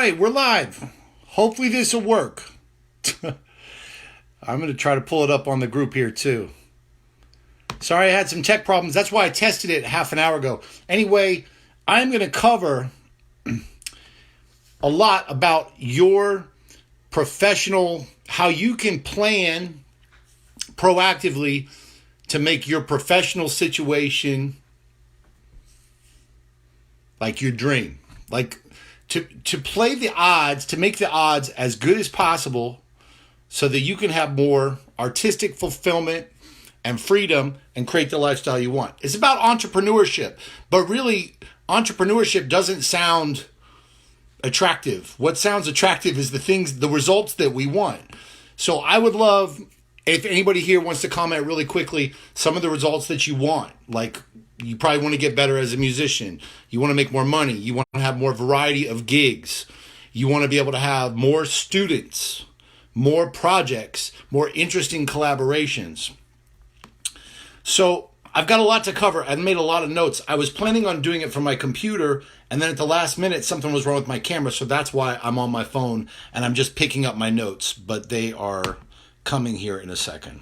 right, we're live. Hopefully this will work. I'm going to try to pull it up on the group here too. Sorry, I had some tech problems. That's why I tested it half an hour ago. Anyway, I'm going to cover a lot about your professional, how you can plan proactively to make your professional situation like your dream. Like to play the odds, to make the odds as good as possible so that you can have more artistic fulfillment and freedom and create the lifestyle you want. It's about entrepreneurship, but really entrepreneurship doesn't sound attractive. What sounds attractive is the results that we want. So I would love if anybody here wants to comment really quickly some of the results that you want. Like you probably want to get better as a musician. You want to make more money. You want to have more variety of gigs. You want to be able to have more students, more projects, more interesting collaborations. So I've got a lot to cover. I've made a lot of notes. I was planning on doing it from my computer, and then at the last minute, something was wrong with my camera. So that's why I'm on my phone, and I'm just picking up my notes, but they are coming here in a second.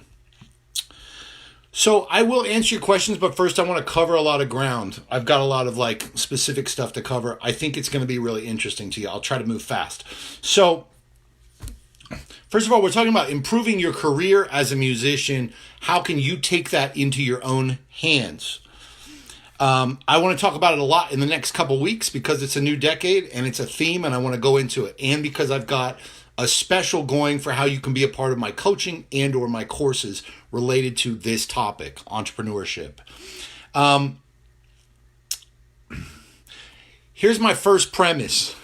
So I will answer your questions, but first I want to cover a lot of ground. I've got a lot of specific stuff to cover. I think it's going to be really interesting to you. I'll try to move fast. So first of all, we're talking about improving your career as a musician. How can you take that into your own hands? I want to talk about it a lot in the next couple weeks because it's a new decade and it's a theme and I want to go into it. And because I've got a special going for how you can be a part of my coaching and or my courses related to this topic, entrepreneurship. Here's my first premise.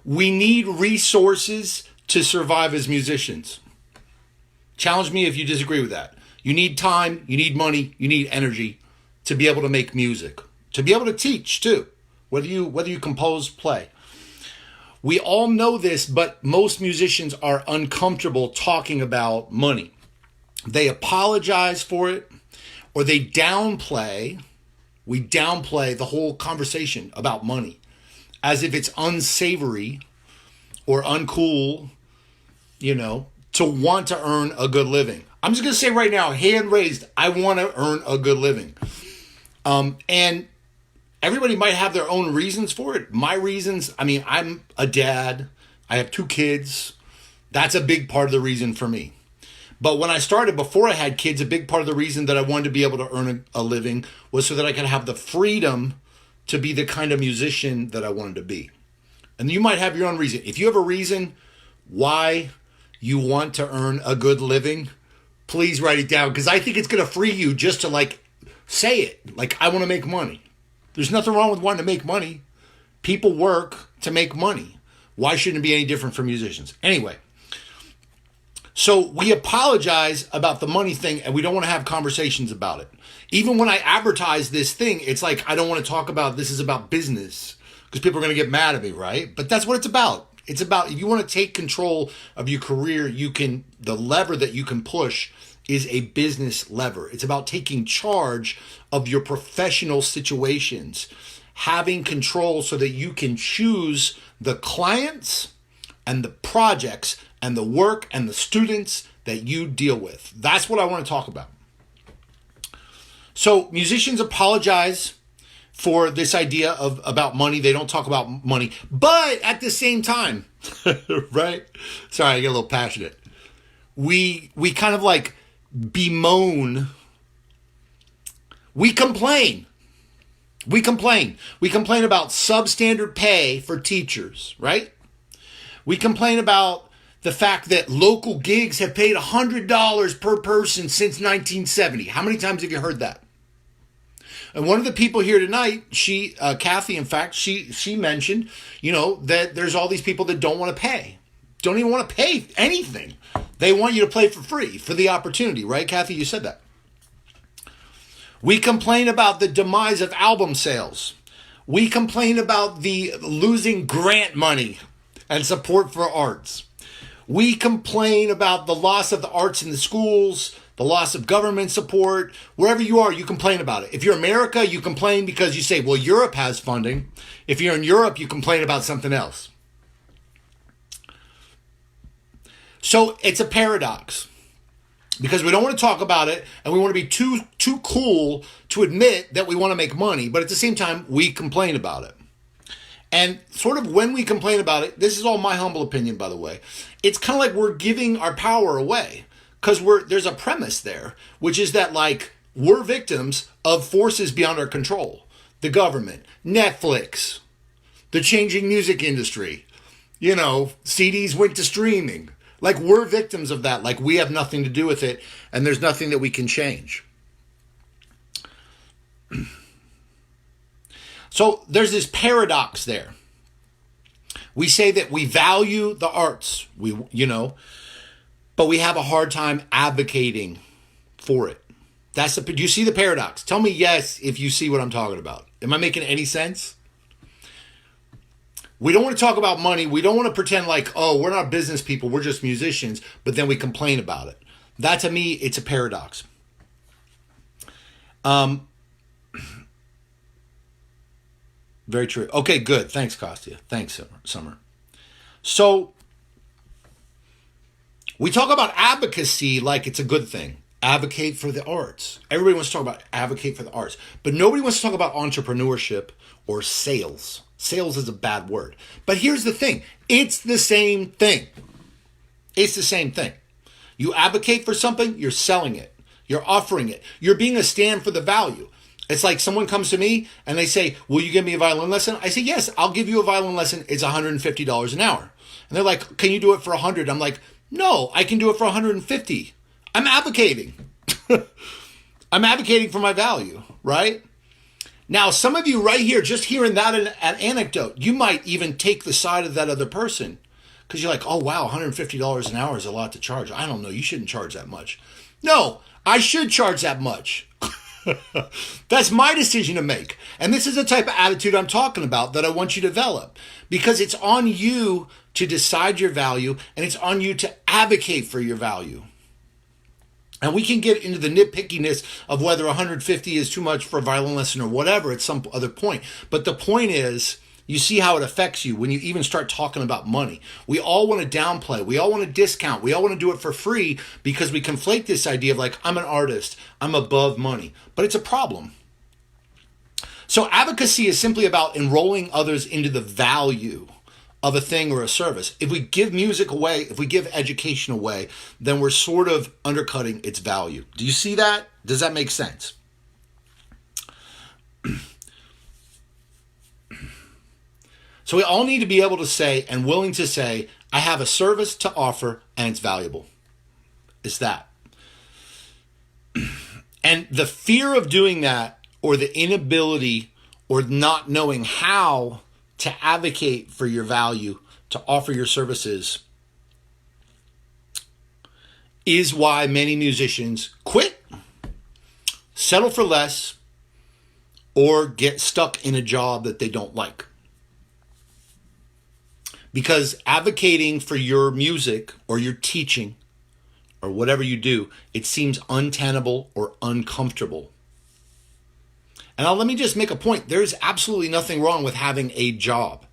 We need resources to survive as musicians. Challenge me if you disagree with that. You need time, you need money, you need energy to be able to make music, to be able to teach too, whether you compose, play. We all know this, but most musicians are uncomfortable talking about money. They apologize for it, or they downplay. We downplay the whole conversation about money as if it's unsavory or uncool, to want to earn a good living. I'm just going to say right now, hand raised, I want to earn a good living. And everybody might have their own reasons for it. My reasons, I'm a dad. I have 2 kids. That's a big part of the reason for me. But when I started, before I had kids, a big part of the reason that I wanted to be able to earn a living was so that I could have the freedom to be the kind of musician that I wanted to be. And you might have your own reason. If you have a reason why you want to earn a good living, please write it down because I think it's going to free you just to say it. I want to make money. There's nothing wrong with wanting to make money. People work to make money. Why shouldn't it be any different for musicians? Anyway, so we apologize about the money thing and we don't want to have conversations about it. Even when I advertise this thing, it's like I don't want to talk about this is about business because people are going to get mad at me, right? But that's what it's about. It's about if you want to take control of your career, the lever that you can push is a business lever. It's about taking charge of your professional situations, having control so that you can choose the clients and the projects and the work and the students that you deal with. That's what I want to talk about. So musicians apologize for this idea about money. They don't talk about money, but at the same time, right? Sorry, I get a little passionate. We kind of bemoan. We complain. We complain about substandard pay for teachers, right? We complain about the fact that local gigs have paid $100 per person since 1970. How many times have you heard that? And one of the people here tonight, Kathy, in fact, she mentioned, that there's all these people that don't want to pay. Don't even want to pay anything. They want you to play for free for the opportunity, right? Kathy, you said that. We complain about the demise of album sales. We complain about the losing grant money and support for arts. We complain about the loss of the arts in the schools, the loss of government support. Wherever you are, you complain about it. If you're America, you complain because you say, well, Europe has funding. If you're in Europe, you complain about something else. So it's a paradox because we don't want to talk about it and we want to be too cool to admit that we want to make money, but at the same time, we complain about it. And sort of when we complain about it, this is all my humble opinion, by the way, it's kind of like we're giving our power away because there's a premise there, which is that like we're victims of forces beyond our control. The government, Netflix, the changing music industry, CDs went to streaming. Like we're victims of that. Like we have nothing to do with it and there's nothing that we can change. So there's this paradox there. We say that we value the arts, but we have a hard time advocating for it. Do you see the paradox? Tell me yes if you see what I'm talking about. Am I making any sense? We don't want to talk about money. We don't want to pretend like, oh, we're not business people. We're just musicians. But then we complain about it. That to me, it's a paradox. Very true. Okay, good. Thanks, Kostya. Thanks, Summer. So we talk about advocacy like it's a good thing. Advocate for the arts. Everybody wants to talk about advocate for the arts. But nobody wants to talk about entrepreneurship or sales. Sales is a bad word. But here's the thing. It's the same thing. It's the same thing. You advocate for something, you're selling it. You're offering it. You're being a stand for the value. It's like someone comes to me and they say, will you give me a violin lesson? I say, yes, I'll give you a violin lesson. It's $150 an hour. And they're like, can you do it for $100? I'm like, no, I can do it for $150. I'm advocating. I'm advocating for my value, right? Now, some of you right here, just hearing that an anecdote, you might even take the side of that other person because you're like, oh, wow, $150 an hour is a lot to charge. I don't know. You shouldn't charge that much. No, I should charge that much. That's my decision to make. And this is the type of attitude I'm talking about that I want you to develop because it's on you to decide your value and it's on you to advocate for your value. And we can get into the nitpickiness of whether 150 is too much for a violin lesson or whatever at some other point. But the point is, you see how it affects you when you even start talking about money. We all want to downplay. We all want to discount. We all want to do it for free because we conflate this idea of like, I'm an artist. I'm above money. But it's a problem. So advocacy is simply about enrolling others into the value of a thing or a service. If we give music away, if we give education away, then we're sort of undercutting its value. Do you see that? Does that make sense? So we all need to be able to say and willing to say, I have a service to offer and it's valuable. It's that. And the fear of doing that or the inability or not knowing how to advocate for your value, to offer your services, is why many musicians quit, settle for less, or get stuck in a job that they don't like. Because advocating for your music or your teaching or whatever you do, it seems untenable or uncomfortable. And let me just make a point. There's absolutely nothing wrong with having a job.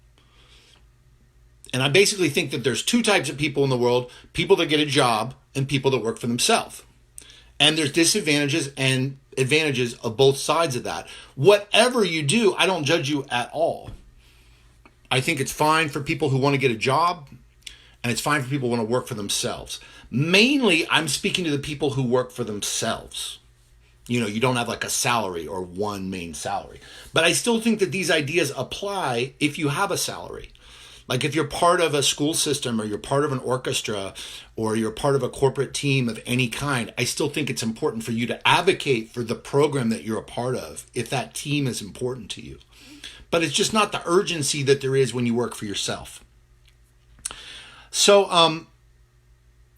And I basically think that there's two types of people in the world, people that get a job and people that work for themselves. And there's disadvantages and advantages of both sides of that. Whatever you do, I don't judge you at all. I think it's fine for people who want to get a job, and it's fine for people who want to work for themselves. Mainly, I'm speaking to the people who work for themselves. You don't have like a salary or one main salary. But I still think that these ideas apply if you have a salary. Like if you're part of a school system or you're part of an orchestra or you're part of a corporate team of any kind, I still think it's important for you to advocate for the program that you're a part of if that team is important to you. But it's just not the urgency that there is when you work for yourself. So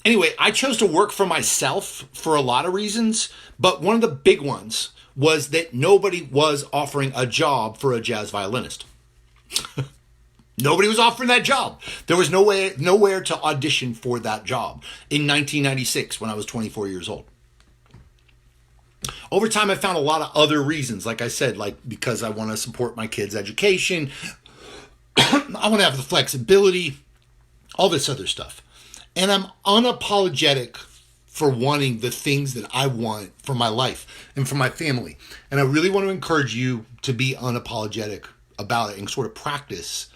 anyway, I chose to work for myself for a lot of reasons, but one of the big ones was that nobody was offering a job for a jazz violinist. Nobody was offering that job. There was nowhere to audition for that job in 1996 when I was 24 years old. Over time, I found a lot of other reasons. Like I said, like because I want to support my kids' education. I want to have the flexibility, all this other stuff. And I'm unapologetic for wanting the things that I want for my life and for my family. And I really want to encourage you to be unapologetic about it and sort of practice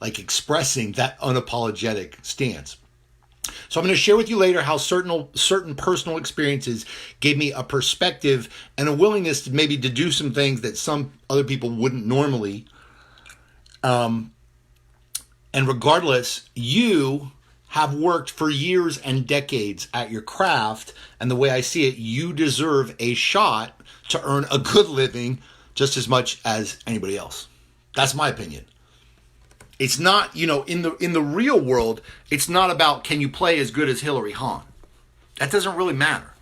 like expressing that unapologetic stance. So I'm going to share with you later how certain personal experiences gave me a perspective and a willingness to maybe to do some things that some other people wouldn't normally. And regardless, you have worked for years and decades at your craft, and the way I see it, you deserve a shot to earn a good living just as much as anybody else. That's my opinion. It's not, in the real world, it's not about can you play as good as Hillary Hahn. That doesn't really matter.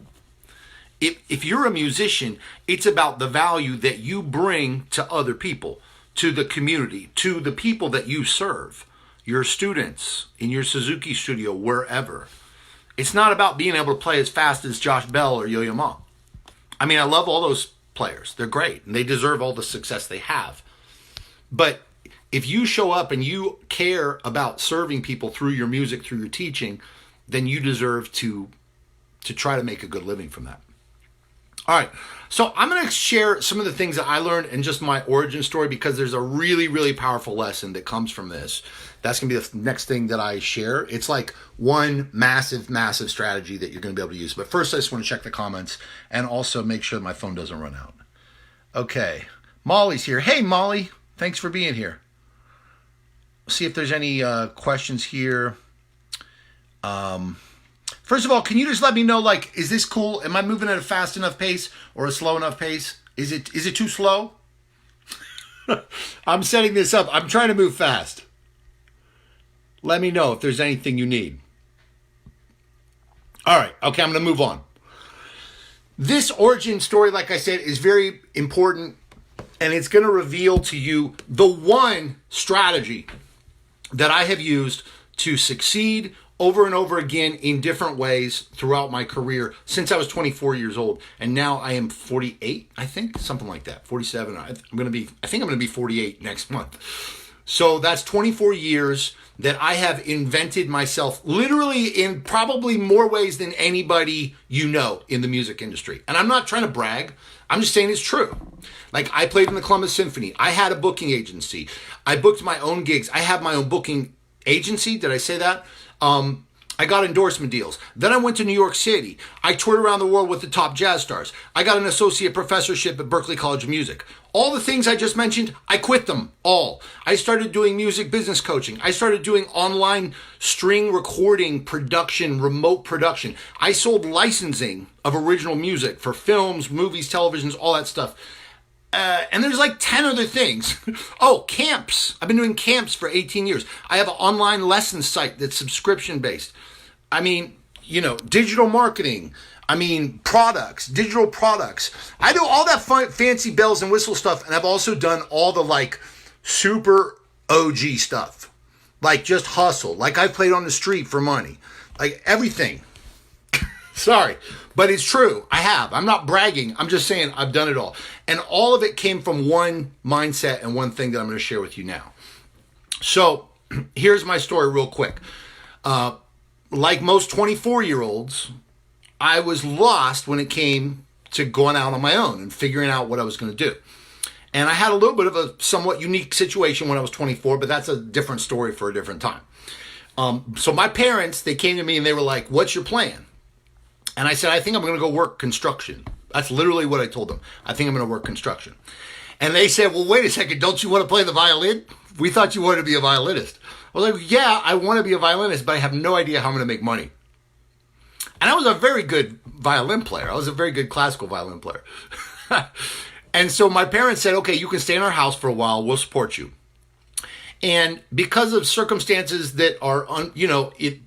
If you're a musician, it's about the value that you bring to other people, to the community, to the people that you serve, your students, in your Suzuki studio, wherever. It's not about being able to play as fast as Josh Bell or Yo-Yo Ma. I mean, I love all those players. They're great, and they deserve all the success they have. But if you show up and you care about serving people through your music, through your teaching, then you deserve to try to make a good living from that. All right, so I'm going to share some of the things that I learned and just my origin story, because there's a really, really powerful lesson that comes from this. That's going to be the next thing that I share. It's like one massive, massive strategy that you're going to be able to use. But first, I just want to check the comments and also make sure my phone doesn't run out. Okay, Molly's here. Hey, Molly, thanks for being here. See if there's any questions here. First of all, can you just let me know, like, is this cool? Am I moving at a fast enough pace or a slow enough pace? Is it too slow? I'm setting this up. I'm trying to move fast. Let me know if there's anything you need. All right. Okay, I'm going to move on. This origin story, like I said, is very important, and it's going to reveal to you the one strategy that I have used to succeed over and over again in different ways throughout my career since I was 24 years old. And now I am 48, I think, something like that, 47. I think I'm going to be 48 next month. So that's 24 years that I have invented myself literally in probably more ways than anybody you know in the music industry. And I'm not trying to brag. I'm just saying it's true. Like, I played in the Columbus Symphony. I had a booking agency. I booked my own gigs. I have my own booking agency. Did I say that? I got endorsement deals. Then I went to New York City. I toured around the world with the top jazz stars. I got an associate professorship at Berklee College of Music. All the things I just mentioned, I quit them all. I started doing music business coaching. I started doing online string recording production, remote production. I sold licensing of original music for films, movies, televisions, all that stuff. And there's like 10 other things. Oh, camps. I've been doing camps for 18 years. I have an online lesson site that's subscription based. I mean, digital marketing. I mean, products, digital products. I do all that fun, fancy bells and whistle stuff. And I've also done all the like super OG stuff. Like just hustle. Like I played on the street for money. Like everything. Sorry, but it's true. I have. I'm not bragging. I'm just saying I've done it all. And all of it came from one mindset and one thing that I'm going to share with you now. So here's my story real quick. Like most 24-year-olds, I was lost when it came to going out on my own and figuring out what I was going to do. And I had a little bit of a somewhat unique situation when I was 24, but that's a different story for a different time. So my parents, they came to me and they were like, "What's your plan?" And I said, "I think I'm going to go work construction." That's literally what I told them. I think I'm going to work construction. And they said, "Well, wait a second. Don't you want to play the violin? We thought you wanted to be a violinist." I was like, "Yeah, I want to be a violinist, but I have no idea how I'm going to make money." And I was a very good violin player. I was a very good classical violin player. And so my parents said, "Okay, you can stay in our house for a while. We'll support you." And because of circumstances that are,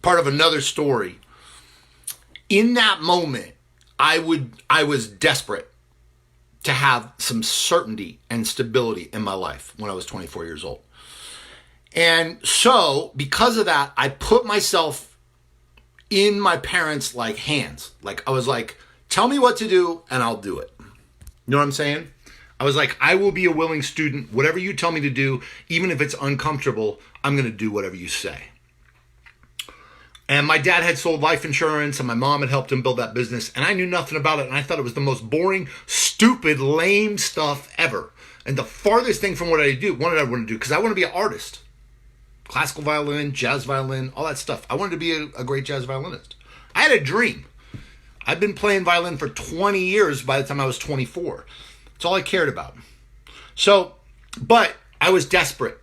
part of another story, in that moment, I was desperate to have some certainty and stability in my life when I was 24 years old. And so because of that, I put myself in my parents' hands. I was like, "Tell me what to do and I'll do it." You know what I'm saying? I was like, "I will be a willing student. Whatever you tell me to do, even if it's uncomfortable, I'm going to do whatever you say." And my dad had sold life insurance and my mom had helped him build that business. And I knew nothing about it. And I thought it was the most boring, stupid, lame stuff ever. And the farthest thing from what I wanted to do, because I want to be an artist. Classical violin, jazz violin, all that stuff. I wanted to be a great jazz violinist. I had a dream. I've been playing violin for 20 years by the time I was 24. That's all I cared about. But I was desperate.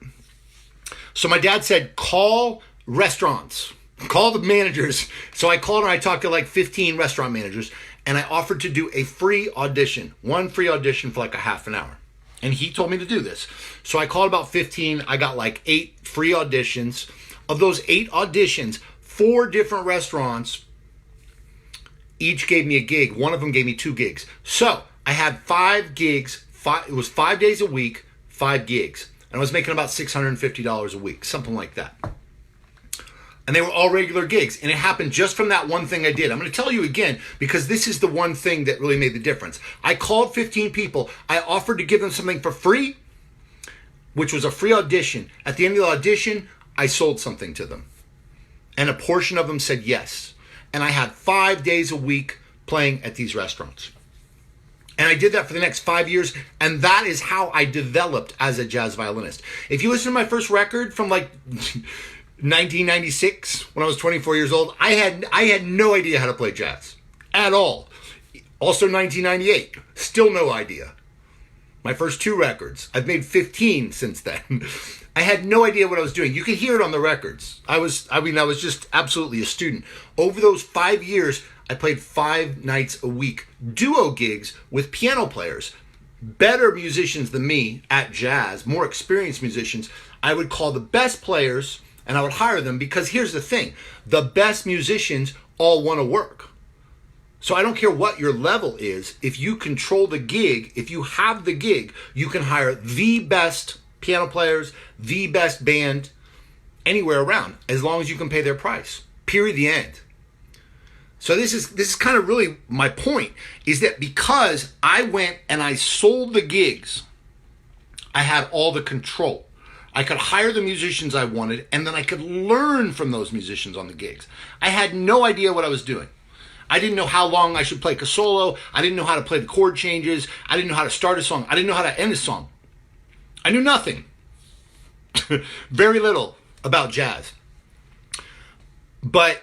So my dad said, call restaurants. Call the managers. So I called and I talked to like 15 restaurant managers and I offered to do a free audition, one free audition for like a half an hour. And he told me to do this. So I called about 15. I got like 8 free auditions. Of those 8 auditions, 4 different restaurants each gave me a gig. One of them gave me 2 gigs. So I had 5 gigs. It was 5 days a week, 5 gigs. And I was making about $650 a week, something like that. And they were all regular gigs. And it happened just from that one thing I did. I'm going to tell you again, because this is the one thing that really made the difference. I called 15 people. I offered to give them something for free, which was a free audition. At the end of the audition, I sold something to them. And a portion of them said yes. And I had 5 days a week playing at these restaurants. And I did that for the next 5 years. And that is how I developed as a jazz violinist. If you listen to my first record from like 1996, when I was 24 years old, I had no idea how to play jazz at all. Also 1998, still no idea. My first 2 records. I've made 15 since then. I had no idea what I was doing. You can hear it on the records. I was just absolutely a student. Over those 5 years, I played 5 nights a week, duo gigs with piano players, better musicians than me at jazz, more experienced musicians. I would call the best players and I would hire them because here's the thing. The best musicians all want to work. So I don't care what your level is. If you control the gig, if you have the gig, you can hire the best piano players, the best band anywhere around, as long as you can pay their price. Period, the end. So this is kind of really my point, is that because I went and I sold the gigs, I had all the control. I could hire the musicians I wanted, and then I could learn from those musicians on the gigs. I had no idea what I was doing. I didn't know how long I should play a solo. I didn't know how to play the chord changes. I didn't know how to start a song. I didn't know how to end a song. I knew nothing. Very little about jazz. But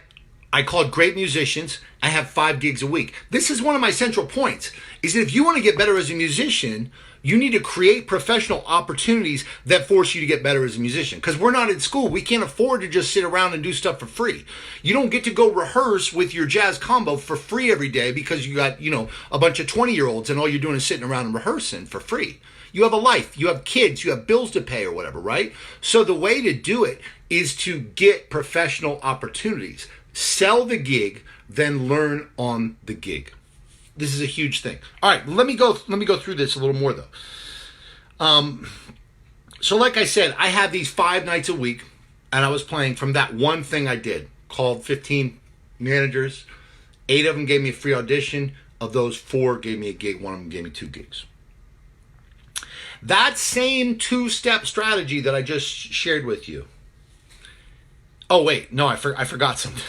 I called great musicians. I have 5 gigs a week. This is one of my central points, is that if you want to get better as a musician, you need to create professional opportunities that force you to get better as a musician. Because we're not in school. We can't afford to just sit around and do stuff for free. You don't get to go rehearse with your jazz combo for free every day because you got, a bunch of 20-year-olds and all you're doing is sitting around and rehearsing for free. You have a life, you have kids, you have bills to pay or whatever, right? So the way to do it is to get professional opportunities. Sell the gig, then learn on the gig. This is a huge thing. All right, let me go through this a little more though. So like I said, I had these 5 nights a week and I was playing from that one thing I did. Called 15 managers. 8 of them gave me a free audition. Of those, 4 gave me a gig. 1 of them gave me 2 gigs. That same 2-step strategy that I just shared with you. Oh wait, no, I forgot something.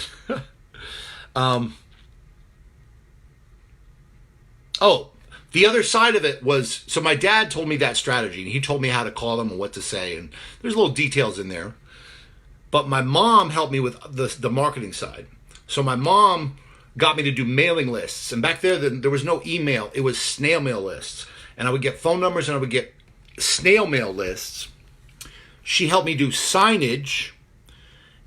The other side of it was, so my dad told me that strategy, and he told me how to call them and what to say, and there's little details in there. But my mom helped me with the marketing side. So my mom got me to do mailing lists, and back there was no email, it was snail mail lists. And I would get phone numbers and I would get snail mail lists. She helped me do signage,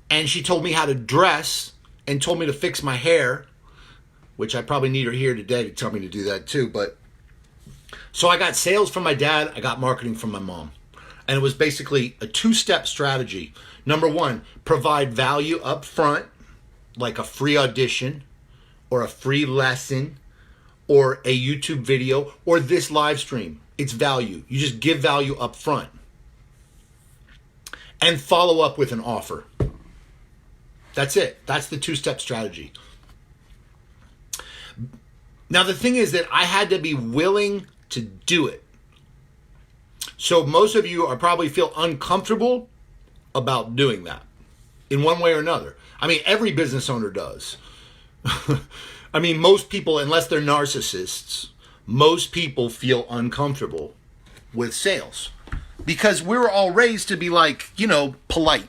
and she told me how to dress and told me to fix my hair, which I probably need her here today to tell me to do that too. But so I got sales from my dad, I got marketing from my mom. And it was basically a 2-step strategy. Number 1, provide value up front, like a free audition or a free lesson or a YouTube video or this live stream. It's value. You just give value up front. And follow up with an offer. That's it. That's the 2-step strategy. Now, the thing is that I had to be willing to do it. So most of you are probably feel uncomfortable about doing that. in one way or another. I mean, every business owner does. I mean, most people, unless they're narcissists, most people feel uncomfortable with sales because we're all raised to be like, polite.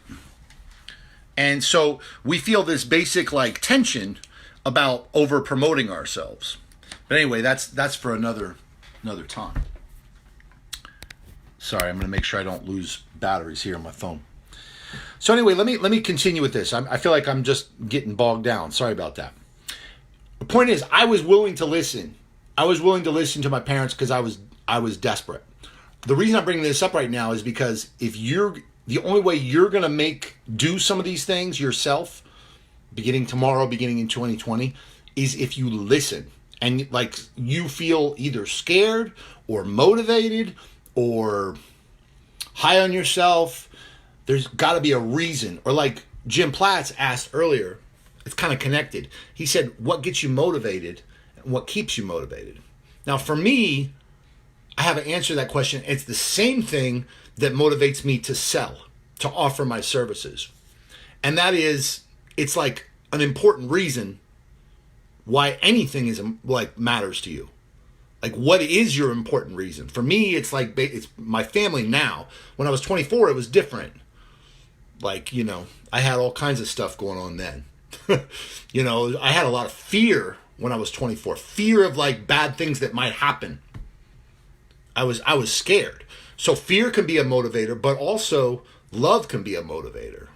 And so we feel this basic like tension about over promoting ourselves. But anyway, that's for another time. Sorry, I'm going to make sure I don't lose batteries here on my phone. So anyway, let me continue with this. I feel like I'm just getting bogged down. Sorry about that. The point is, I was willing to listen. I was willing to listen to my parents because I was desperate. The reason I'm bringing this up right now is because the only way you're going to do some of these things yourself, beginning tomorrow, beginning in 2020, is if you listen and like you feel either scared or motivated or high on yourself. There's got to be a reason. Or like Jim Platts asked earlier, it's kind of connected. He said, what gets you motivated and what keeps you motivated? Now, for me, I have an answer to that question. It's the same thing that motivates me to sell, to offer my services. And that is, it's like an important reason why anything is like matters to you. Like, what is your important reason? For me, it's like, it's my family now. When I was 24, it was different. Like, I had all kinds of stuff going on then. I had a lot of fear when I was 24. Fear of like bad things that might happen. I was scared. So fear can be a motivator, but also love can be a motivator.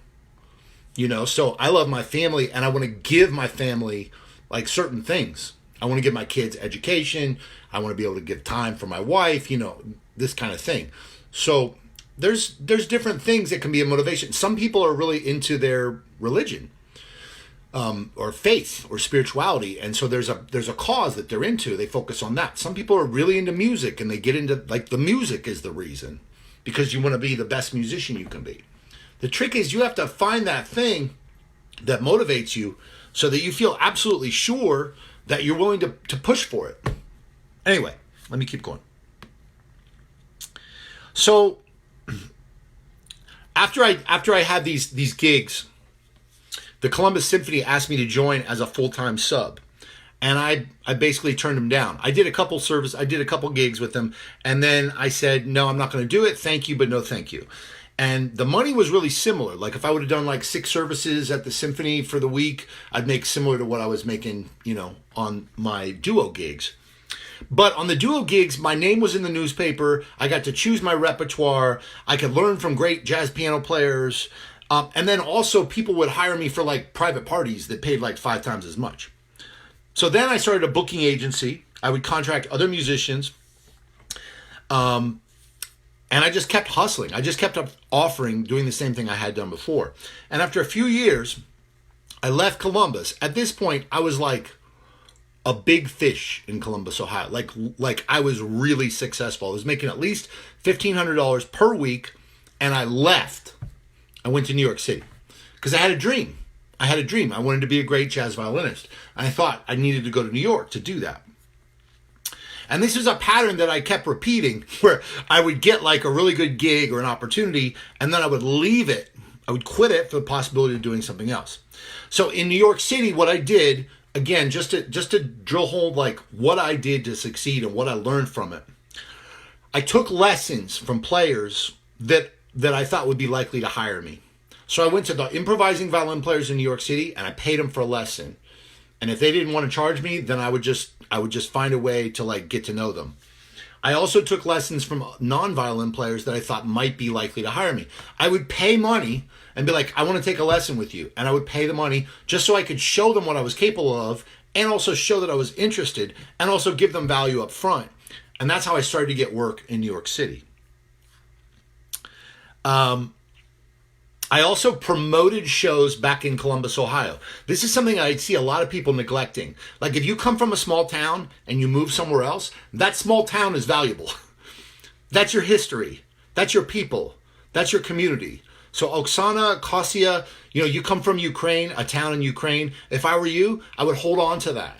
So I love my family and I want to give my family like certain things. I want to give my kids education. I want to be able to give time for my wife, this kind of thing. So there's different things that can be a motivation. Some people are really into their religion, or faith or spirituality. And so there's a cause that they're into. They focus on that. Some people are really into music and they get into like the music is the reason because you want to be the best musician you can be. The trick is you have to find that thing that motivates you so that you feel absolutely sure that you're willing to push for it. Anyway, let me keep going. So after I had these gigs, the Columbus Symphony asked me to join as a full-time sub. And I basically turned them down. I did a couple gigs with them. And then I said, no, I'm not going to do it. Thank you, but no thank you. And the money was really similar. Like if I would have done like 6 services at the Symphony for the week, I'd make similar to what I was making, on my duo gigs. But on the duo gigs, my name was in the newspaper. I got to choose my repertoire. I could learn from great jazz piano players. And then also people would hire me for like private parties that paid like 5 times as much. So then I started a booking agency. I would contract other musicians. And I just kept hustling. I just kept up doing the same thing I had done before. And after a few years, I left Columbus. At this point, I was like a big fish in Columbus, Ohio. Like I was really successful. I was making at least $1,500 per week. And I left. I went to New York City because I had a dream. I wanted to be a great jazz violinist. And I thought I needed to go to New York to do that. And this is a pattern that I kept repeating where I would get like a really good gig or an opportunity and then I would leave it. I would quit it for the possibility of doing something else. So in New York City, what I did, again, just to drill home like what I did to succeed and what I learned from it, I took lessons from players that I thought would be likely to hire me. So I went to the improvising violin players in New York City and I paid them for a lesson. And if they didn't want to charge me, then I would just find a way to like get to know them. I also took lessons from non-violin players that I thought might be likely to hire me. I would pay money and be like, I want to take a lesson with you. And I would pay the money just so I could show them what I was capable of and also show that I was interested and also give them value up front. And that's how I started to get work in New York City. I also promoted shows back in Columbus, Ohio. This is something I see a lot of people neglecting. Like if you come from a small town and you move somewhere else, that small town is valuable. That's your history. That's your people. That's your community. So Oksana, Kossia, you come from Ukraine, a town in Ukraine. If I were you, I would hold on to that.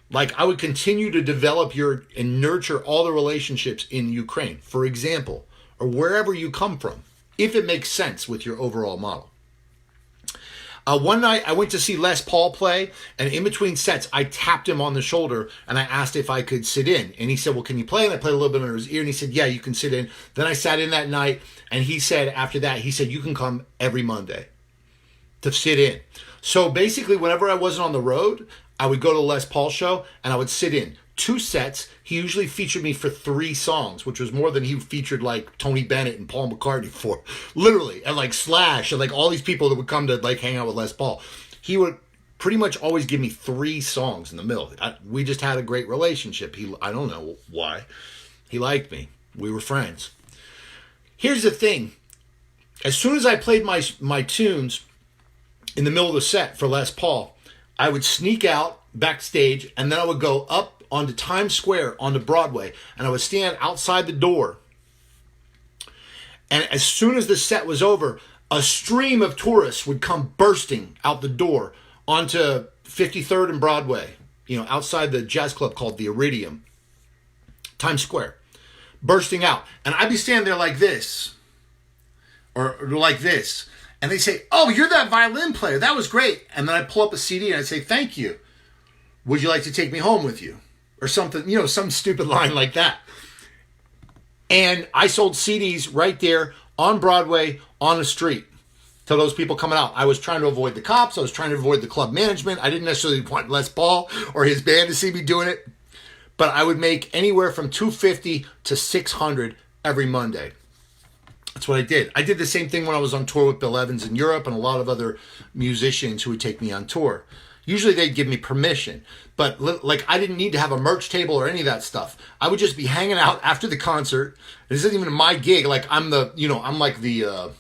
Like I would continue to develop and nurture all the relationships in Ukraine, for example, or wherever you come from, if it makes sense with your overall model. One night I went to see Les Paul play, and in between sets, I tapped him on the shoulder and I asked if I could sit in. And he said, well, can you play? And I played a little bit under his ear, and he said, yeah, you can sit in. Then I sat in that night, and he said after that, he said, you can come every Monday to sit in. So basically, whenever I wasn't on the road, I would go to the Les Paul show and I would sit in. 2 sets. He usually featured me for 3 songs, which was more than he featured like Tony Bennett and Paul McCartney for. Literally. And like Slash and like all these people that would come to like hang out with Les Paul. He would pretty much always give me 3 songs in the middle. We just had a great relationship. I don't know why. He liked me. We were friends. Here's the thing. As soon as I played my tunes in the middle of the set for Les Paul, I would sneak out backstage, and then I would go up onto Times Square, onto Broadway, and I would stand outside the door. And as soon as the set was over, a stream of tourists would come bursting out the door onto 53rd and Broadway, outside the jazz club called the Iridium, Times Square, bursting out. And I'd be standing there like this, or like this. And they say, oh, you're that violin player. That was great. And then I pull up a CD and I say, thank you. Would you like to take me home with you? Or something, some stupid line like that. And I sold CDs right there on Broadway, on the street, to those people coming out. I was trying to avoid the cops. I was trying to avoid the club management. I didn't necessarily want Les Paul or his band to see me doing it. But I would make anywhere from $250 to $600 every Monday. That's what I did. I did the same thing when I was on tour with Bill Evans in Europe and a lot of other musicians who would take me on tour. Usually they'd give me permission, but like I didn't need to have a merch table or any of that stuff. I would just be hanging out after the concert. This isn't even my gig. Like I'm like the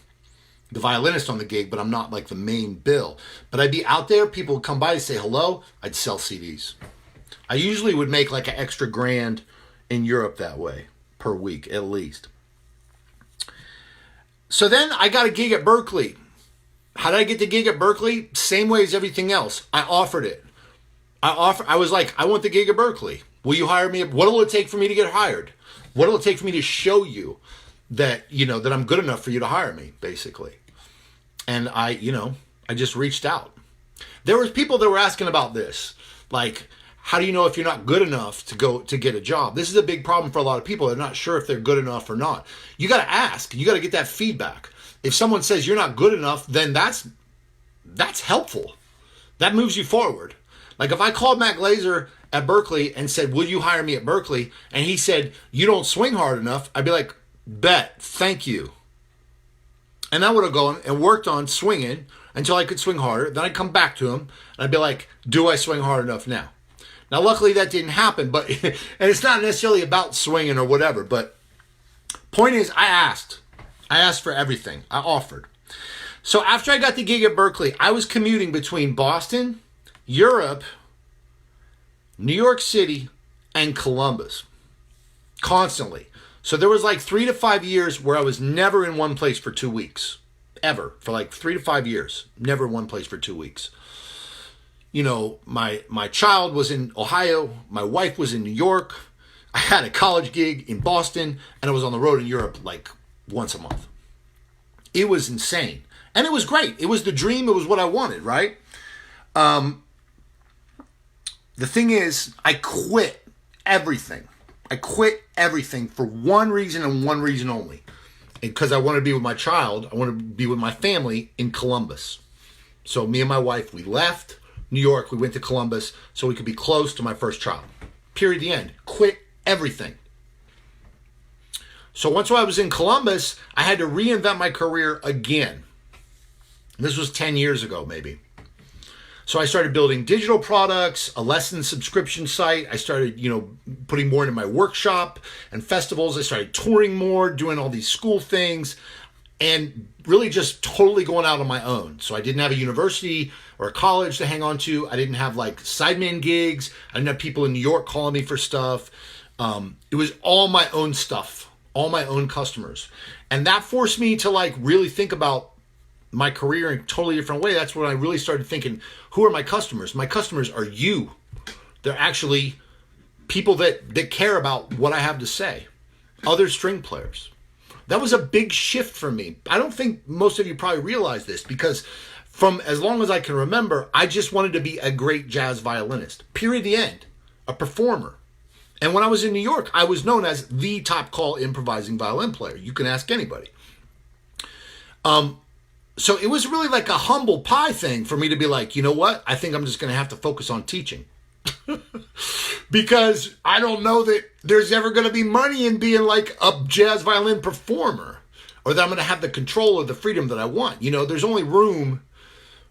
violinist on the gig, but I'm not like the main bill. But I'd be out there. People would come by to say hello. I'd sell CDs. I usually would make like an extra $1,000 in Europe that way per week at least. So then I got a gig at Berkeley. How did I get the gig at Berkeley? Same way as everything else. I offered it. I was like, I want the gig at Berkeley. Will you hire me? What will it take for me to get hired? What will it take for me to show you that, that I'm good enough for you to hire me, basically? And I just reached out. There was people that were asking about this. Like, how do you know if you're not good enough to get a job? This is a big problem for a lot of people. They're not sure if they're good enough or not. You got to ask. You got to get that feedback. If someone says you're not good enough, then that's helpful. That moves you forward. Like if I called Matt Glazer at Berkeley and said, will you hire me at Berkeley? And he said, you don't swing hard enough. I'd be like, bet, thank you. And I would have gone and worked on swinging until I could swing harder. Then I'd come back to him and I'd be like, do I swing hard enough now? Now, luckily that didn't happen, but and it's not necessarily about swinging or whatever, but point is I asked for everything. I offered. So after I got the gig at Berkeley, I was commuting between Boston, Europe, New York City, and Columbus constantly. So there was like 3 to 5 years where I was never in one place for 2 weeks. Ever. For like 3 to 5 years. Never in one place for 2 weeks. My child was in Ohio. My wife was in New York. I had a college gig in Boston. And I was on the road in Europe like once a month. It was insane. And it was great. It was the dream. It was what I wanted, right? The thing is, I quit everything. I quit everything for one reason and one reason only. Because I wanted to be with my child. I wanted to be with my family in Columbus. So me and my wife, we left New York. We went to Columbus so we could be close to my first child. Period. The end. Quit everything. So once I was in Columbus, I had to reinvent my career again. This was 10 years ago, maybe. So I started building digital products, a lesson subscription site. I started, putting more into my workshop and festivals. I started touring more, doing all these school things, and really just totally going out on my own. So I didn't have a university or a college to hang on to. I didn't have like sideman gigs. I didn't have people in New York calling me for stuff. It was all my own stuff, all my own customers. And that forced me to like really think about my career in a totally different way. That's when I really started thinking, who are my customers? My customers are you. They're actually people that care about what I have to say. Other string players. That was a big shift for me. I don't think most of you probably realize this because from as long as I can remember, I just wanted to be a great jazz violinist. Period. The end. A performer. And when I was in New York, I was known as the top call improvising violin player. You can ask anybody. So it was really like a humble pie thing for me to be like, you know what? I think I'm just going to have to focus on teaching. Because I don't know that there's ever going to be money in being like a jazz violin performer, or that I'm going to have the control or the freedom that I want. You know, there's only room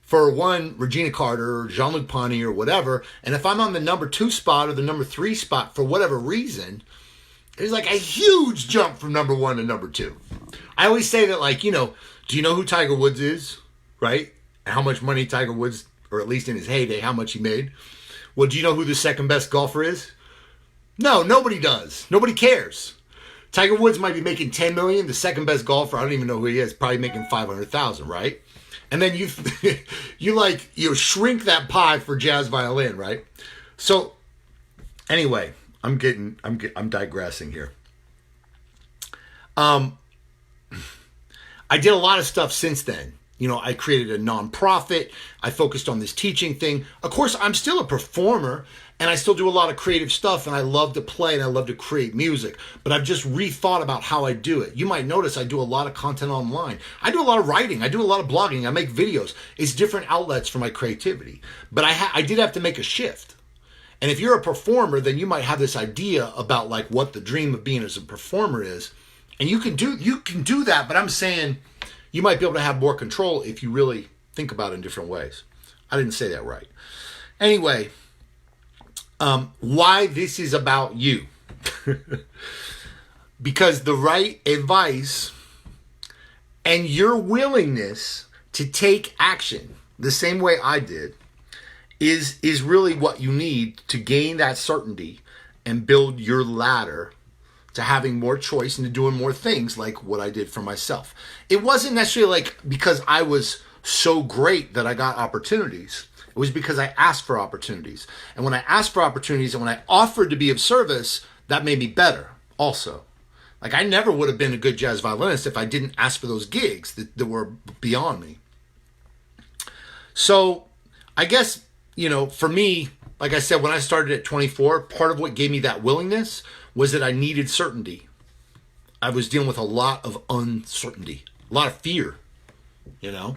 for one Regina Carter or Jean-Luc Ponty or whatever. And if I'm on the number 2 spot or the number 3 spot for whatever reason, there's like a huge jump from number 1 to number 2. I always say that, like, you know, do you know who Tiger Woods is, right? How much money Tiger Woods, or at least in his heyday, how much he made? Well, do you know who the second best golfer is? No, nobody does. Nobody cares. Tiger Woods might be making $10 million. The second best golfer, I don't even know who he is, probably making $500,000, right? And then you shrink that pie for jazz violin, right? So anyway, I'm digressing here. I did a lot of stuff since then. You know, I created a nonprofit. I focused on this teaching thing. Of course, I'm still a performer, and I still do a lot of creative stuff, and I love to play, and I love to create music. But I've just rethought about how I do it. You might notice I do a lot of content online. I do a lot of writing. I do a lot of blogging. I make videos. It's different outlets for my creativity. But I did have to make a shift. And if you're a performer, then you might have this idea about like what the dream of being as a performer is. And you can do that, but I'm saying you might be able to have more control if you really think about it in different ways. I didn't say that right. Anyway, why this is about you. Because the right advice and your willingness to take action the same way I did is really what you need to gain that certainty and build your ladder to having more choice and to doing more things like what I did for myself. It wasn't necessarily like because I was so great that I got opportunities. It was because I asked for opportunities. And when I asked for opportunities and when I offered to be of service, that made me better also. Like I never would have been a good jazz violinist if I didn't ask for those gigs that were beyond me. So I guess, you know, for me, like I said, when I started at 24, part of what gave me that willingness was that I needed certainty. I was dealing with a lot of uncertainty, a lot of fear, you know,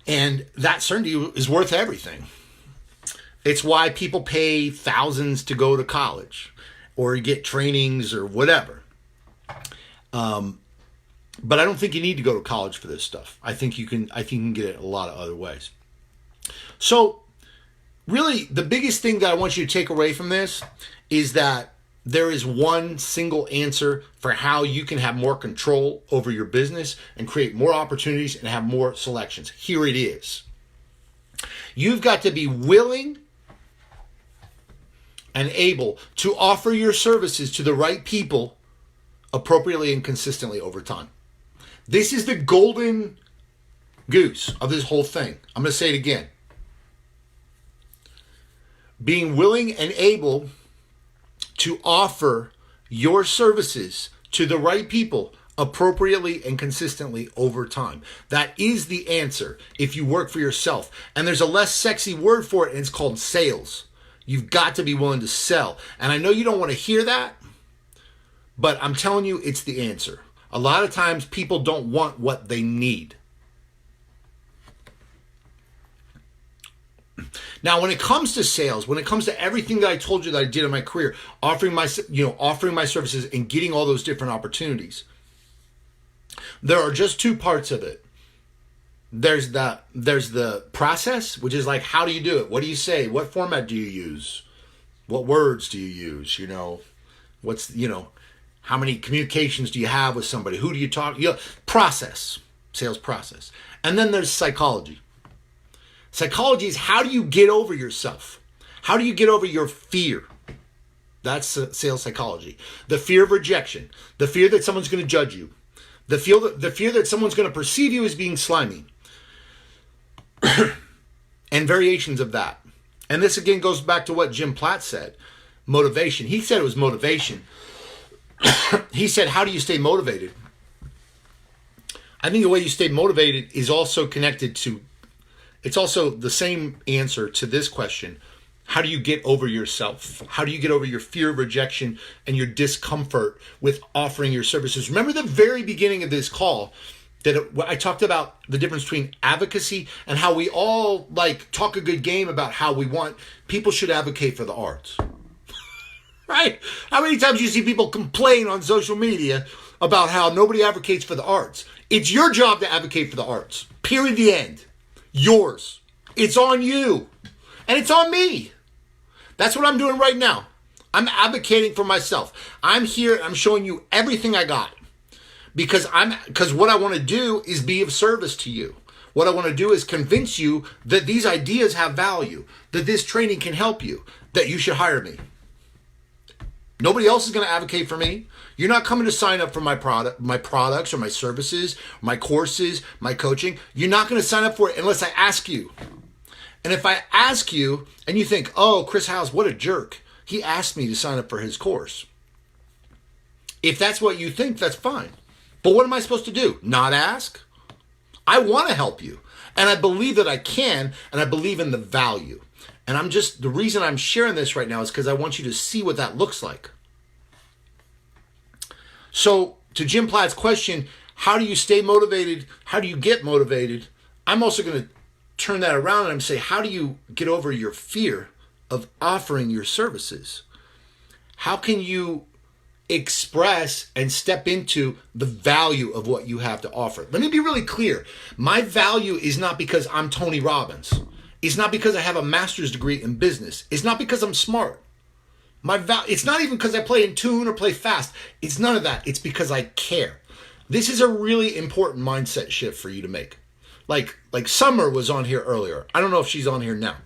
and that certainty is worth everything. It's why people pay thousands to go to college or get trainings or whatever. But I don't think you need to go to college for this stuff. I think you can get it a lot of other ways. So really, the biggest thing that I want you to take away from this is that there is one single answer for how you can have more control over your business and create more opportunities and have more selections. Here it is. You've got to be willing and able to offer your services to the right people appropriately and consistently over time. This is the golden goose of this whole thing. I'm going to say it again. Being willing and able to offer your services to the right people appropriately and consistently over time. That is the answer if you work for yourself. And there's a less sexy word for it, and it's called sales. You've got to be willing to sell. And I know you don't want to hear that, but I'm telling you, it's the answer. A lot of times people don't want what they need. Now, when it comes to sales, when it comes to everything that I told you that I did in my career, offering my services and getting all those different opportunities, there are just two parts of it. There's the process, which is like, how do you do it? What do you say? What format do you use? What words do you use? You know, how many communications do you have with somebody? Who do you talk? Process, sales process. And then there's psychology. Psychology is how do you get over yourself? How do you get over your fear? That's sales psychology. The fear of rejection, the fear that someone's going to judge you, the fear that someone's going to perceive you as being slimy, and variations of that. And this again goes back to what Jim Platt said, motivation. He said it was motivation. He said, how do you stay motivated? I think the way you stay motivated is also connected to It's also the same answer to this question. How do you get over yourself? How do you get over your fear of rejection and your discomfort with offering your services? Remember the very beginning of this call that I talked about the difference between advocacy and how we all like talk a good game about how we want people should advocate for the arts. Right? How many times do you see people complain on social media about how nobody advocates for the arts? It's your job to advocate for the arts. Period. The end. Yours. It's on you. And it's on me. That's what I'm doing right now. I'm advocating for myself. I'm here. I'm showing you everything I got because what I want to do is be of service to you. What I want to do is convince you that these ideas have value, that this training can help you, that you should hire me. Nobody else is going to advocate for me. You're not coming to sign up for my products or my services, my courses, my coaching. You're not going to sign up for it unless I ask you. And if I ask you and you think, oh, Chris Howes, what a jerk. He asked me to sign up for his course. If that's what you think, that's fine. But what am I supposed to do? Not ask? I want to help you. And I believe that I can, and I believe in the value. And the reason I'm sharing this right now is because I want you to see what that looks like. So to Jim Platt's question, how do you stay motivated? How do you get motivated? I'm also going to turn that around and say, how do you get over your fear of offering your services? How can you express and step into the value of what you have to offer? Let me be really clear. My value is not because I'm Tony Robbins. It's not because I have a master's degree in business. It's not because I'm smart. It's not even because I play in tune or play fast. It's none of that. It's because I care. This is a really important mindset shift for you to make. Like Summer was on here earlier. I don't know if she's on here now.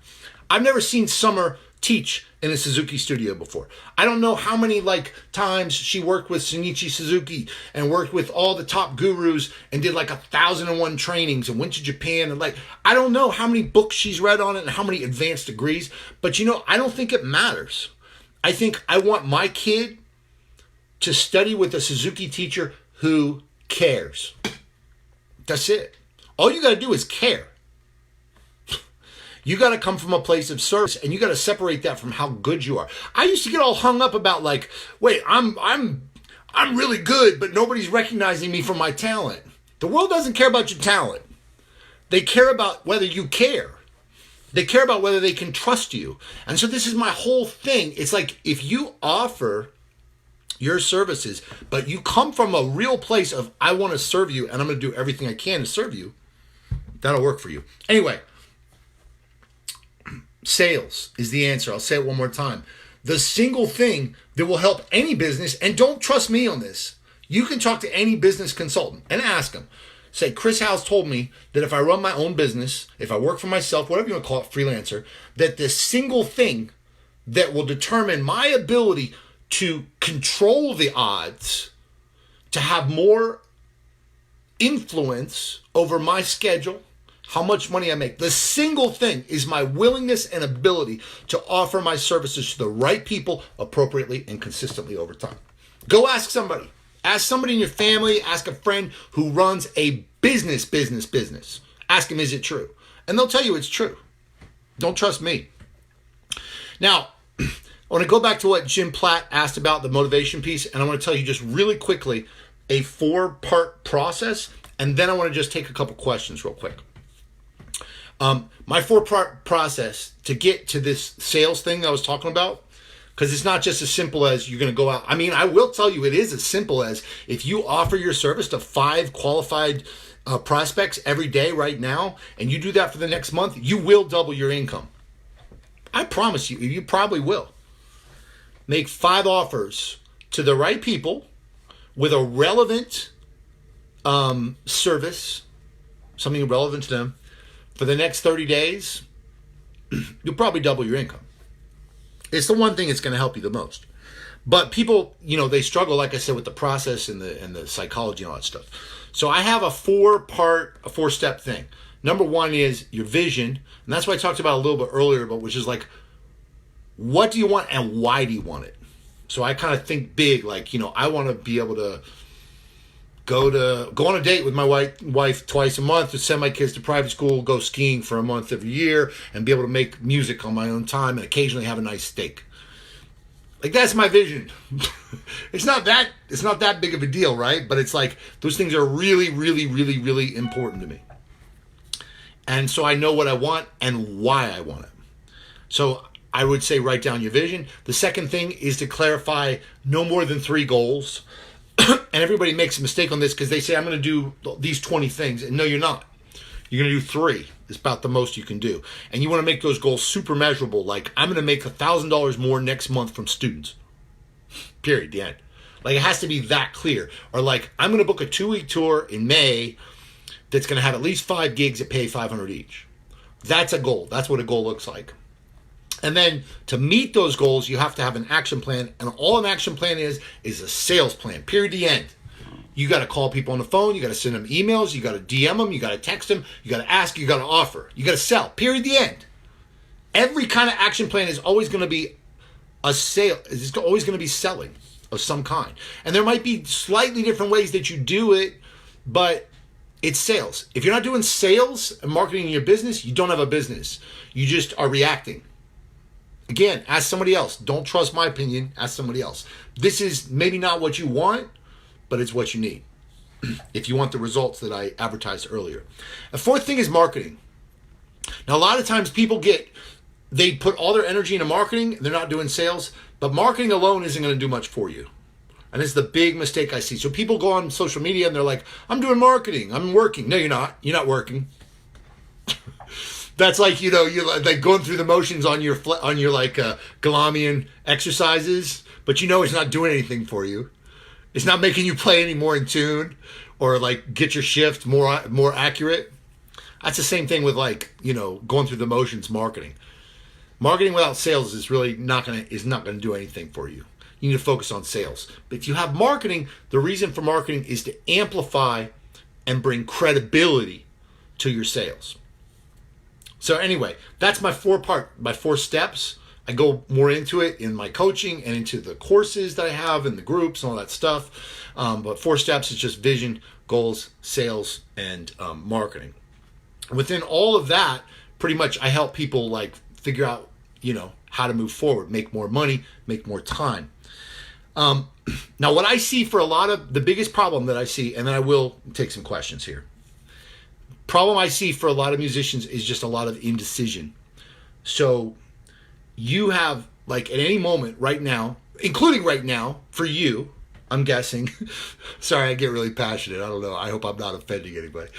I've never seen Summer teach in a Suzuki studio before. I don't know how many times she worked with Shinichi Suzuki and worked with all the top gurus and did 1,001 trainings and went to Japan and I don't know how many books she's read on it and how many advanced degrees, but I don't think it matters. I think I want my kid to study with a Suzuki teacher who cares. That's it. All you got to do is care. You got to come from a place of service, and you got to separate that from how good you are. I used to get all hung up about wait, I'm really good, but nobody's recognizing me for my talent. The world doesn't care about your talent. They care about whether you care. They care about whether they can trust you. And so this is my whole thing. It's if you offer your services, but you come from a real place of, I want to serve you, and I'm going to do everything I can to serve you, that'll work for you. Anyway, sales is the answer. I'll say it one more time. The single thing that will help any business, and don't trust me on this, you can talk to any business consultant and ask them. Say, Chris Howes told me that if I run my own business, if I work for myself, whatever you want to call it, freelancer, that the single thing that will determine my ability to control the odds, to have more influence over my schedule, how much money I make, the single thing is my willingness and ability to offer my services to the right people appropriately and consistently over time. Go ask somebody. Ask somebody in your family, ask a friend who runs a business. Ask them, is it true? And they'll tell you it's true. Don't trust me. Now, I want to go back to what Jim Platt asked about the motivation piece, and I want to tell you just really quickly a 4-part process, and then I want to just take a couple questions real quick. My 4-part process to get to this sales thing I was talking about, because it's not just as simple as you're going to go out. I mean, I will tell you it is as simple as if you offer your service to 5 qualified prospects every day right now, and you do that for the next month, you will double your income. I promise you, you probably will. Make 5 offers to the right people with a relevant service, something relevant to them, for the next 30 days, you'll probably double your income. It's the one thing that's going to help you the most. But people, they struggle, like I said, with the process and the psychology and all that stuff. So I have a 4-step thing. Number 1 is your vision. And that's what I talked about a little bit earlier, but which is what do you want and why do you want it? So I kind of think big, I want to be able to go on a date with my wife twice a month, to send my kids to private school, go skiing for a month every year, and be able to make music on my own time and occasionally have a nice steak. Like, that's my vision. It's not that big of a deal, right? But it's like, those things are really, really, really, really important to me. And so I know what I want and why I want it. So I would say write down your vision. The second thing is to clarify no more than 3 goals. And everybody makes a mistake on this because they say, I'm going to do these 20 things. And no, you're not. You're going to do 3. It's about the most you can do. And you want to make those goals super measurable. Like, I'm going to make $1,000 more next month from students. Period. The end. Like, it has to be that clear. Or like, I'm going to book a 2-week tour in May that's going to have at least 5 gigs that pay $500 each. That's a goal. That's what a goal looks like. And then to meet those goals, you have to have an action plan. And all an action plan is a sales plan. Period. The end. You got to call people on the phone. You got to send them emails. You got to DM them. You got to text them. You got to ask. You got to offer. You got to sell. Period. The end. Every kind of action plan is always going to be a sale. It's always going to be selling of some kind. And there might be slightly different ways that you do it, but it's sales. If you're not doing sales and marketing in your business, you don't have a business. You just are reacting. Again, ask somebody else. Don't trust my opinion. Ask somebody else. This is maybe not what you want, but it's what you need if you want the results that I advertised earlier. The fourth thing is marketing. Now, a lot of times people they put all their energy into marketing. They're not doing sales, but marketing alone isn't going to do much for you. And it's the big mistake I see. So people go on social media and they're like, I'm doing marketing. I'm working. No, you're not. You're not working. That's like, you're like going through the motions on your like Galamian exercises, but it's not doing anything for you. It's not making you play any more in tune or like get your shift more accurate. That's the same thing with like, going through the motions marketing. Marketing without sales is really not going to do anything for you. You need to focus on sales. But if you have marketing, the reason for marketing is to amplify and bring credibility to your sales. So anyway, that's my 4 steps. I go more into it in my coaching and into the courses that I have and the groups and all that stuff. But 4 steps is just vision, goals, sales, and marketing. Within all of that, pretty much I help people like figure out, how to move forward, make more money, make more time. Now, what I see for the biggest problem that I see, and then I will take some questions here. Problem I see for a lot of musicians is just a lot of indecision. So you have, like, at any moment right now, including right now for you, I'm guessing. Sorry, I get really passionate. I don't know. I hope I'm not offending anybody.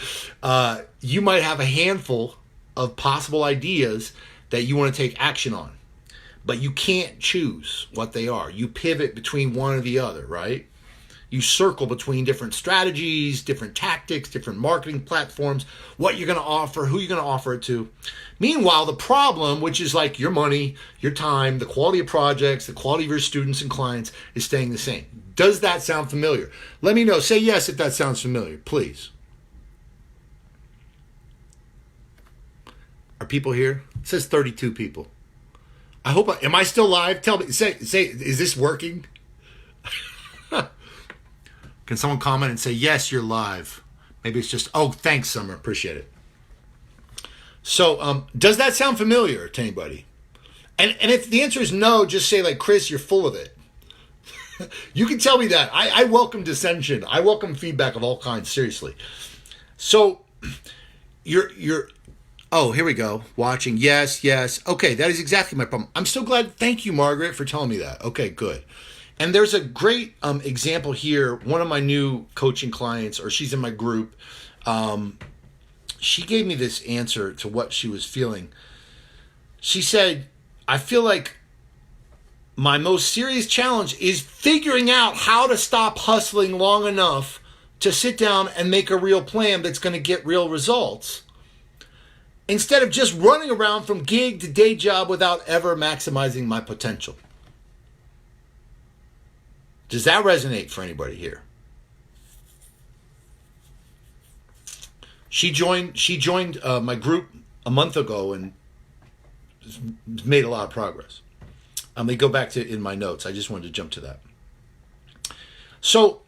You might have a handful of possible ideas that you want to take action on, but you can't choose what they are. You pivot between one or the other, right? You circle between different strategies, different tactics, different marketing platforms, what you're going to offer, who you're going to offer it to. Meanwhile, the problem, which is like your money, your time, the quality of projects, the quality of your students and clients, is staying the same. Does that sound familiar? Let me know. Say yes if that sounds familiar, please. Are people here? It says 32 people. I hope. Am I still live? Tell me. Say. Is this working? Can someone comment and say yes? You're live. Maybe it's just. Oh, thanks, Summer. Appreciate it. So, does that sound familiar to anybody? And if the answer is no, just say like, Chris, you're full of it. You can tell me that. I welcome dissension. I welcome feedback of all kinds. Seriously. So, you're. Oh, here we go. Watching. Yes. Okay, that is exactly my problem. I'm so glad. Thank you, Margaret, for telling me that. Okay, good. And there's a great example here. One of my new coaching clients, or she's in my group, she gave me this answer to what she was feeling. She said, I feel like my most serious challenge is figuring out how to stop hustling long enough to sit down and make a real plan that's going to get real results, instead of just running around from gig to day job without ever maximizing my potential. Does that resonate for anybody here? She joined my group a month ago and made a lot of progress. Let me go back to in my notes. I just wanted to jump to that. So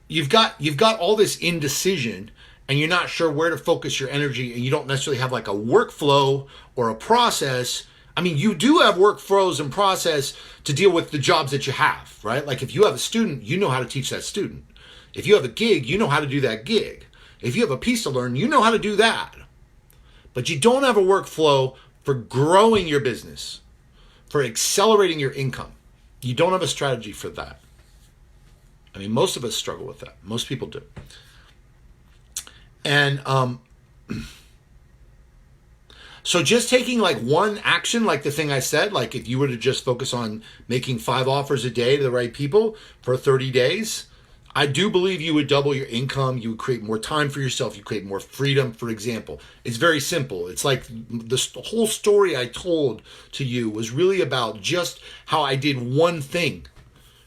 you've got all this indecision, and you're not sure where to focus your energy, and you don't necessarily have like a workflow or a process. I mean, you do have workflows and process to deal with the jobs that you have, right? Like if you have a student, you know how to teach that student. If you have a gig, you know how to do that gig. If you have a piece to learn, you know how to do that. But you don't have a workflow for growing your business, for accelerating your income. You don't have a strategy for that. I mean, most of us struggle with that. Most people do. And so just taking like one action, like the thing I said, like if you were to just focus on making 5 offers a day to the right people for 30 days, I do believe you would double your income. You would create more time for yourself. You create more freedom, for example. It's very simple. It's like the whole story I told to you was really about just how I did one thing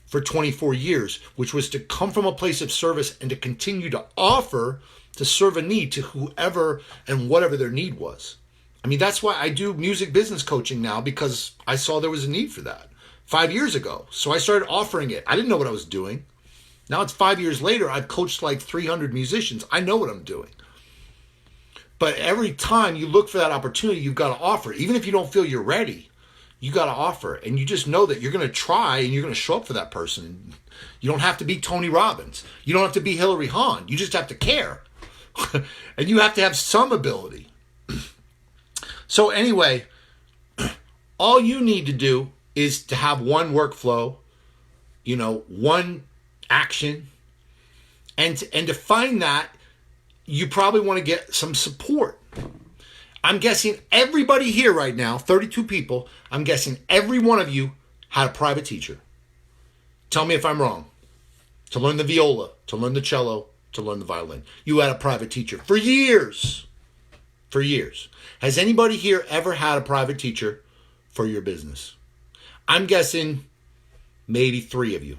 for 24 years, which was to come from a place of service and to continue to offer to serve a need to whoever and whatever their need was. I mean, that's why I do music business coaching now, because I saw there was a need for that 5 years ago. So I started offering it. I didn't know what I was doing. Now it's 5 years later. I've coached like 300 musicians. I know what I'm doing. But every time you look for that opportunity, you've got to offer. Even if you don't feel you're ready, you got to offer. And you just know that you're going to try and you're going to show up for that person. You don't have to be Tony Robbins. You don't have to be Hillary Hahn. You just have to care. And you have to have some ability. So anyway, all you need to do is to have one workflow, one action. And to find that, you probably want to get some support. I'm guessing everybody here right now, 32 people, I'm guessing every one of you had a private teacher. Tell me if I'm wrong. To learn the viola, to learn the cello, to learn the violin. You had a private teacher for years. For years. Has anybody here ever had a private teacher for your business? I'm guessing maybe 3 of you.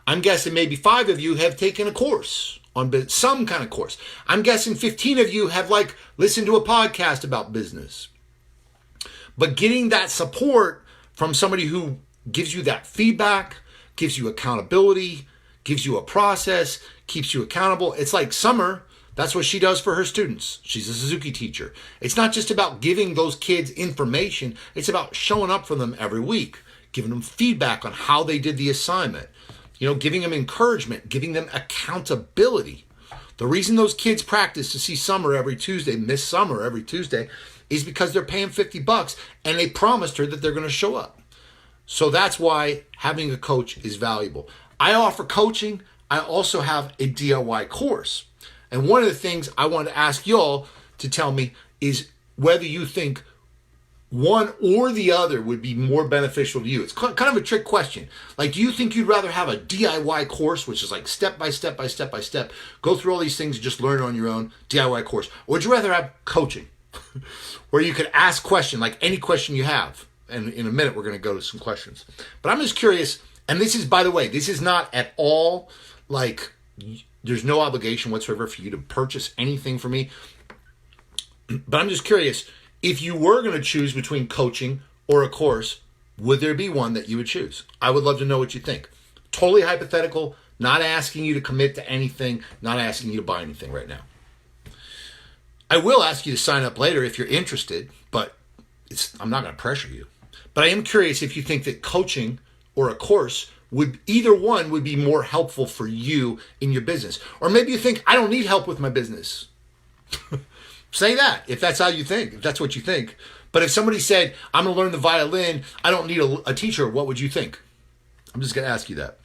I'm guessing maybe 5 of you have taken a course on some kind of course. I'm guessing 15 of you have listened to a podcast about business. But getting that support from somebody who gives you that feedback, gives you accountability, gives you a process, keeps you accountable. It's like Summer. That's what she does for her students. She's a Suzuki teacher. It's not just about giving those kids information. It's about showing up for them every week, giving them feedback on how they did the assignment, giving them encouragement, giving them accountability. The reason those kids practice to see Summer every Tuesday, Miss Summer every Tuesday, is because they're paying $50 and they promised her that they're going to show up. So that's why having a coach is valuable. I offer coaching. I also have a DIY course. And one of the things I want to ask y'all to tell me is whether you think one or the other would be more beneficial to you. It's kind of a trick question. Like, do you think you'd rather have a DIY course, which is like step by step by step by step, go through all these things, just learn on your own, DIY course? Or would you rather have coaching where you could ask questions, like any question you have? And in a minute, we're going to go to some questions. But I'm just curious, and this is, by the way, this is not at all like... There's no obligation whatsoever for you to purchase anything from me. But I'm just curious, if you were going to choose between coaching or a course, would there be one that you would choose? I would love to know what you think. Totally hypothetical, not asking you to commit to anything, not asking you to buy anything right now. I will ask you to sign up later if you're interested, but I'm not going to pressure you. But I am curious if you think that coaching or a course either one would be more helpful for you in your business. Or maybe you think, I don't need help with my business. Say that if that's how you think, if that's what you think. But if somebody said, I'm going to learn the violin, I don't need a teacher, what would you think? I'm just going to ask you that.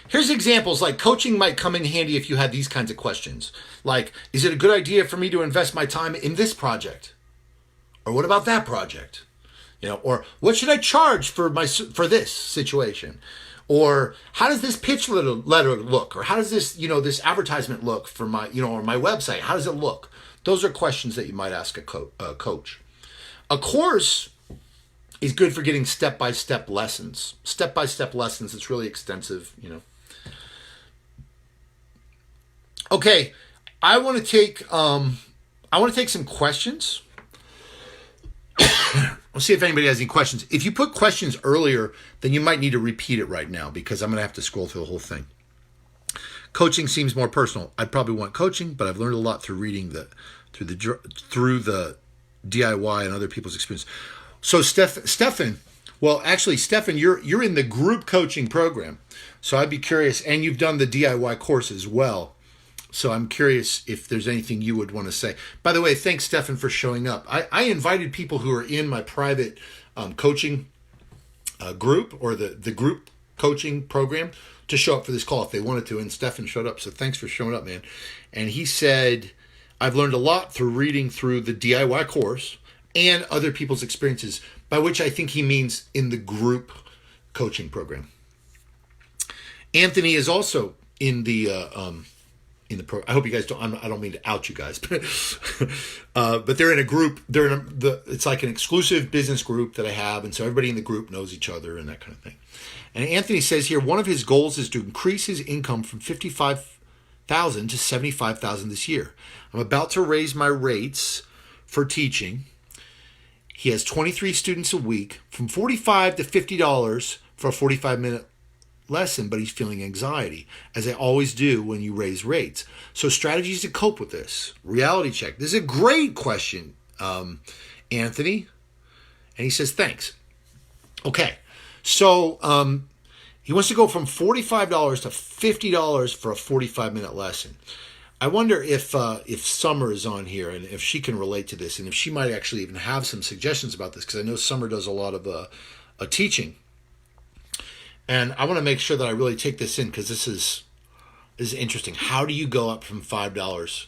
Here's examples, like coaching might come in handy if you had these kinds of questions. Like, is it a good idea for me to invest my time in this project? Or what about that project? Or what should I charge for this situation? Or how does this pitch letter look? Or how does this, this advertisement look for my, or my website? How does it look? Those are questions that you might ask a coach. A course is good for getting step-by-step lessons. Step-by-step lessons, it's really extensive, Okay, I want to take some questions. We'll see if anybody has any questions. If you put questions earlier, then you might need to repeat it right now because I'm going to have to scroll through the whole thing. Coaching seems more personal. I'd probably want coaching, but I've learned a lot through reading through the DIY and other people's experience. So Stefan, well, actually, Stefan, you're in the group coaching program. So I'd be curious, and you've done the DIY course as well. So I'm curious if there's anything you would want to say. By the way, thanks, Stefan, for showing up. I invited people who are in my private coaching group or the group coaching program to show up for this call if they wanted to, and Stefan showed up. So thanks for showing up, man. And he said, I've learned a lot through reading through the DIY course and other people's experiences, by which I think he means in the group coaching program. Anthony is also in the pro. I hope you guys don't. I don't mean to out you guys, but they're in a group. It's like an exclusive business group that I have, and so everybody in the group knows each other and that kind of thing. And Anthony says here, one of his goals is to increase his income from $55,000 to $75,000 this year. I'm about to raise my rates for teaching. He has 23 students a week, from $45 to $50 for a 45-minute lesson, but he's feeling anxiety, as I always do when you raise rates. So strategies to cope with this. Reality check. This is a great question, Anthony. And he says, thanks. Okay. So he wants to go from $45 to $50 for a 45-minute lesson. I wonder if Summer is on here and if she can relate to this and if she might actually even have some suggestions about this, because I know Summer does a lot of teaching. And I want to make sure that I really take this in because this is interesting. How do you go up from $5?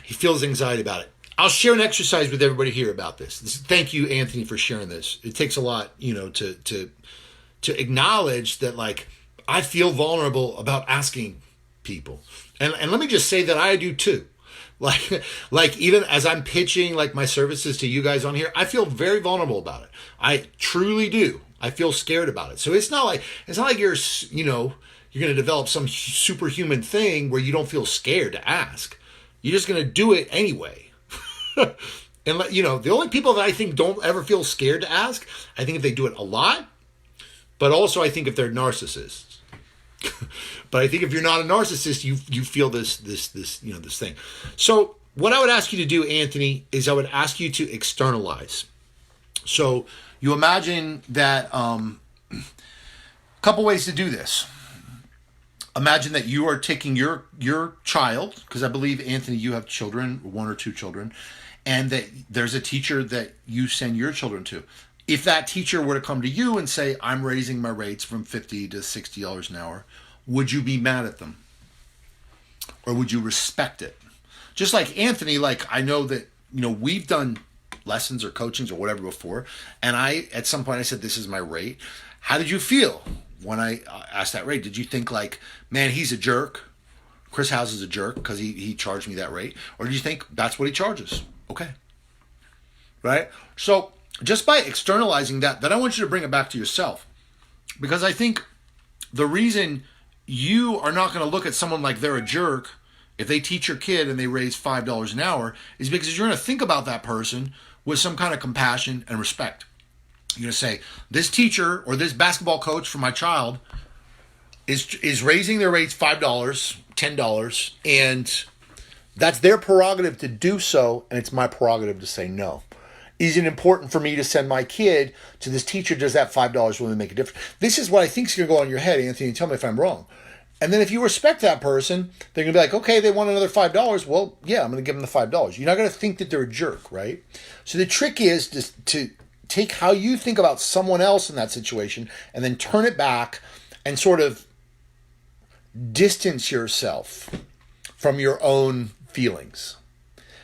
He feels anxiety about it. I'll share an exercise with everybody here about this. Thank you, Anthony, for sharing this. It takes a lot, to acknowledge that, like, I feel vulnerable about asking people. And let me just say that I do too. Like even as I'm pitching like my services to you guys on here, I feel very vulnerable about it. I truly do. I feel scared about it. So it's not like you're going to develop some superhuman thing where you don't feel scared to ask. You're just going to do it anyway. And the only people that I think don't ever feel scared to ask, I think if they do it a lot, but also I think if they're narcissists. But I think if you're not a narcissist, you feel this thing. So what I would ask you to do, Anthony, is I would ask you to externalize. So you imagine that a couple ways to do this. Imagine that you are taking your child, because I believe, Anthony, you have children, one or two children, and that there's a teacher that you send your children to. If that teacher were to come to you and say, I'm raising my rates from $50 to $60 an hour, would you be mad at them? Or would you respect it? Just like Anthony, I know that, we've done lessons or coachings or whatever before, and at some point I said, this is my rate. How did you feel when I asked that rate? Did you think man, he's a jerk? Chris House is a jerk because he charged me that rate? Or did you think that's what he charges? Okay. Right? So just by externalizing that, then I want you to bring it back to yourself. Because I think the reason you are not going to look at someone like they're a jerk if they teach your kid and they raise $5 an hour is because you're going to think about that person with some kind of compassion and respect. You're going to say, this teacher or this basketball coach for my child is raising their rates $5, $10, and that's their prerogative to do so, and it's my prerogative to say no. Is it important for me to send my kid to this teacher? Does that $5 really make a difference? This is what I think is going to go on in your head, Anthony. Tell me if I'm wrong. And then if you respect that person, they're going to be like, okay, they want another $5. Well, yeah, I'm going to give them the $5. You're not going to think that they're a jerk, right? So the trick is just to take how you think about someone else in that situation and then turn it back and sort of distance yourself from your own feelings.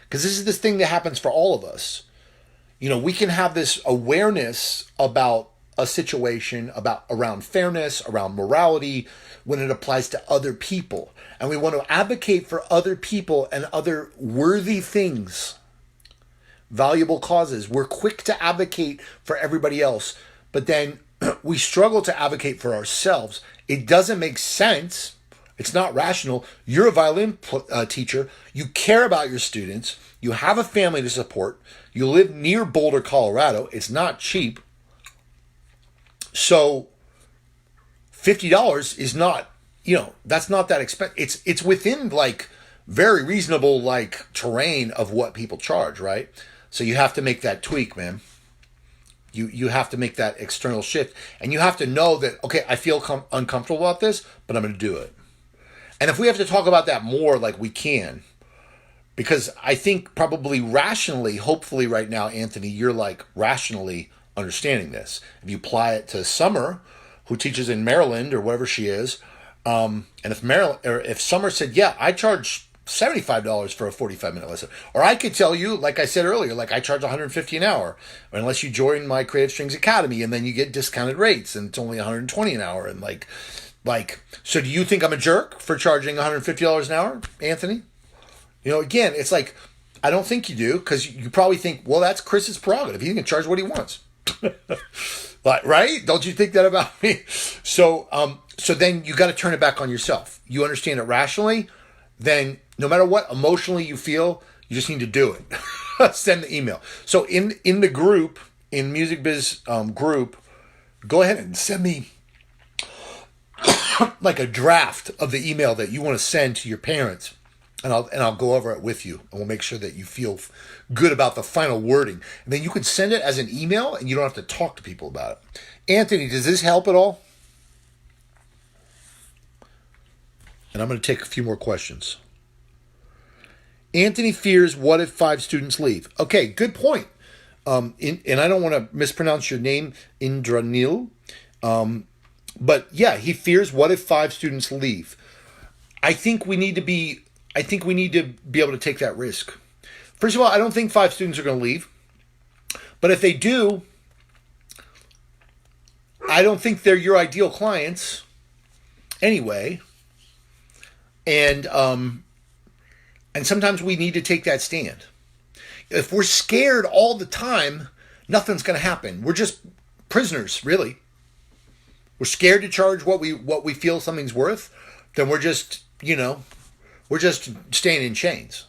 Because this is this thing that happens for all of us. We can have this awareness about a situation, around fairness, around morality, when it applies to other people. And we want to advocate for other people and other worthy things, valuable causes. We're quick to advocate for everybody else, but then we struggle to advocate for ourselves. It doesn't make sense. It's not rational. You're a violin teacher. You care about your students. You have a family to support. You live near Boulder, Colorado. It's not cheap. So $50 is not, that's not that expensive. It's within like very reasonable like terrain of what people charge, right? So you have to make that tweak, man. You have to make that external shift, and you have to know that, okay, I feel uncomfortable about this, but I'm going to do it. And if we have to talk about that more, like we can, because I think probably rationally, hopefully right now, Anthony, you're like rationally understanding this. If you apply it to Summer, who teaches in Maryland or wherever she is, and if Summer said, yeah, I charge $75 for a 45-minute lesson. Or I could tell you, like I said earlier, like I charge $150 an hour, unless you join my Creative Strings Academy, and then you get discounted rates, and it's only $120 an hour. And like, so do you think I'm a jerk for charging $150 an hour, Anthony? Again, it's like, I don't think you do, because you probably think, well, that's Chris's prerogative. He can charge what he wants. Right? Don't you think that about me? So then you got to turn it back on yourself. You understand it rationally, then no matter what emotionally you feel, you just need to do it. Send the email. So in the group, in Music Biz group, go ahead and send me like a draft of the email that you want to send to your parents, and I'll go over it with you, and we'll make sure that you feel good about the final wording. And then you can send it as an email, and you don't have to talk to people about it. Anthony, does this help at all? And I'm going to take a few more questions. Anthony fears, what if 5 students leave? Okay, good point. And I don't want to mispronounce your name, Indranil. But yeah, he fears, what if 5 students leave? I think we need to be able to take that risk. First of all, I don't think 5 students are going to leave. But if they do, I don't think they're your ideal clients anyway. And sometimes we need to take that stand. If we're scared all the time, nothing's going to happen. We're just prisoners, really. We're scared to charge what we feel something's worth. Then we're just, we're just staying in chains.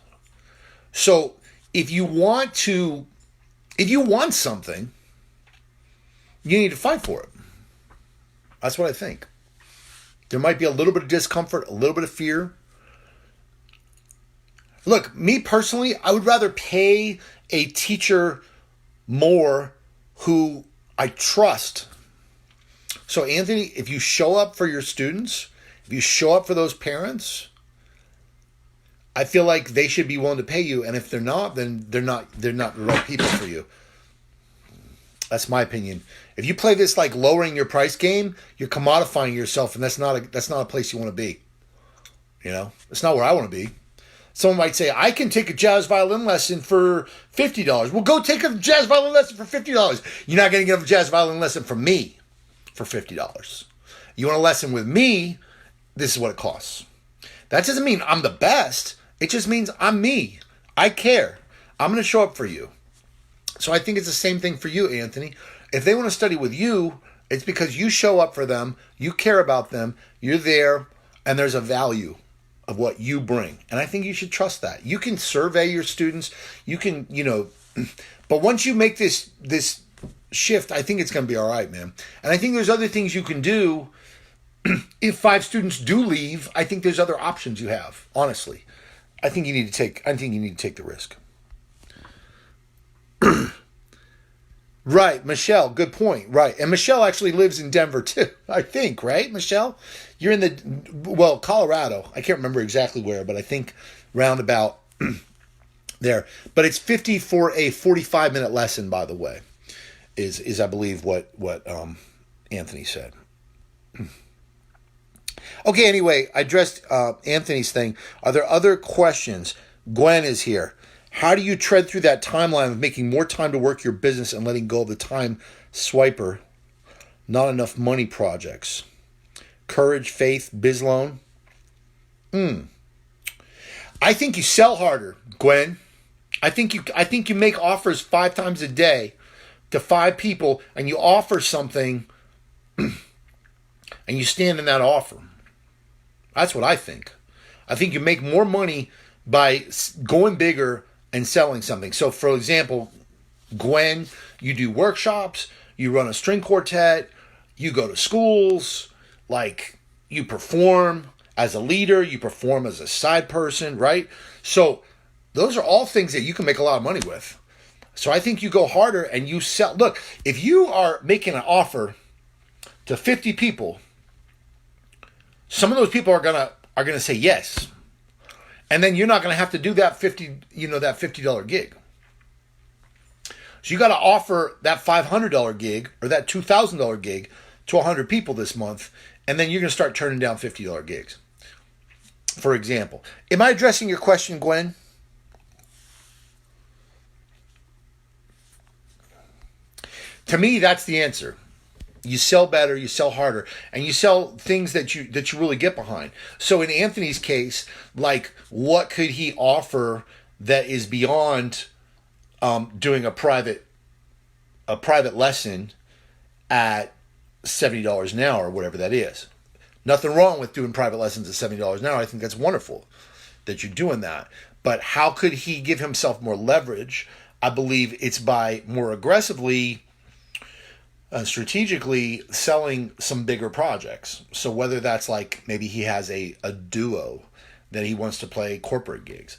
So if you want something, you need to fight for it. That's what I think. There might be a little bit of discomfort, a little bit of fear. Look, me personally, I would rather pay a teacher more who I trust. So Anthony, if you show up for your students, if you show up for those parents, I feel like they should be willing to pay you. And if they're not, then they're not the right people for you. That's my opinion. If you play this like lowering your price game, you're commodifying yourself, and that's not a place you want to be. It's not where I want to be. Someone might say, I can take a jazz violin lesson for $50. Well, go take a jazz violin lesson for $50. You're not going to get a jazz violin lesson from me for $50. You want a lesson with me, this is what it costs. That doesn't mean I'm the best. It just means I'm me. I care. I'm going to show up for you. So I think it's the same thing for you, Anthony. If they want to study with you, it's because you show up for them, you care about them, you're there, and there's a value of what you bring. And I think you should trust that. You can survey your students, you can, but once you make this shift, I think it's going to be all right, man. And I think there's other things you can do. If 5 students do leave, I think there's other options you have, honestly. I think you need to take the risk. Right, Michelle, good point. Right. And Michelle actually lives in Denver too, I think, right, Michelle? You're in Colorado. I can't remember exactly where, but I think roundabout there. But it's $50 for a 45-minute lesson, by the way, is I believe what Anthony said. Okay, anyway, I addressed Anthony's thing. Are there other questions? Gwen is here. How do you tread through that timeline of making more time to work your business and letting go of the time swiper, not enough money projects? Courage, faith, biz loan? I think you sell harder, Gwen. I think you make offers 5 times a day to 5 people, and you offer something and you stand in that offer. That's what I think. I think you make more money by going bigger and selling something. So, for example, Gwen, you do workshops, you run a string quartet, you go to schools, like you perform as a leader, you perform as a side person, right? So those are all things that you can make a lot of money with. So I think you go harder and you sell. Look, if you are making an offer to 50 people, some of those people are gonna say yes. And then you're not gonna have to do that $50 gig. So you got to offer that $500 gig or that $2,000 gig to 100 people this month, and then you're going to start turning down $50 gigs. For example, am I addressing your question, Gwen? To me, that's the answer. You sell better, you sell harder, and you sell things that you really get behind. So in Anthony's case, like, what could he offer that is beyond doing a private lesson at $70 an hour, or whatever that is? Nothing wrong with doing private lessons at $70 an hour. I think that's wonderful that you're doing that. But how could he give himself more leverage? I believe it's by more aggressively, strategically selling some bigger projects. So whether that's like maybe he has a duo that he wants to play corporate gigs,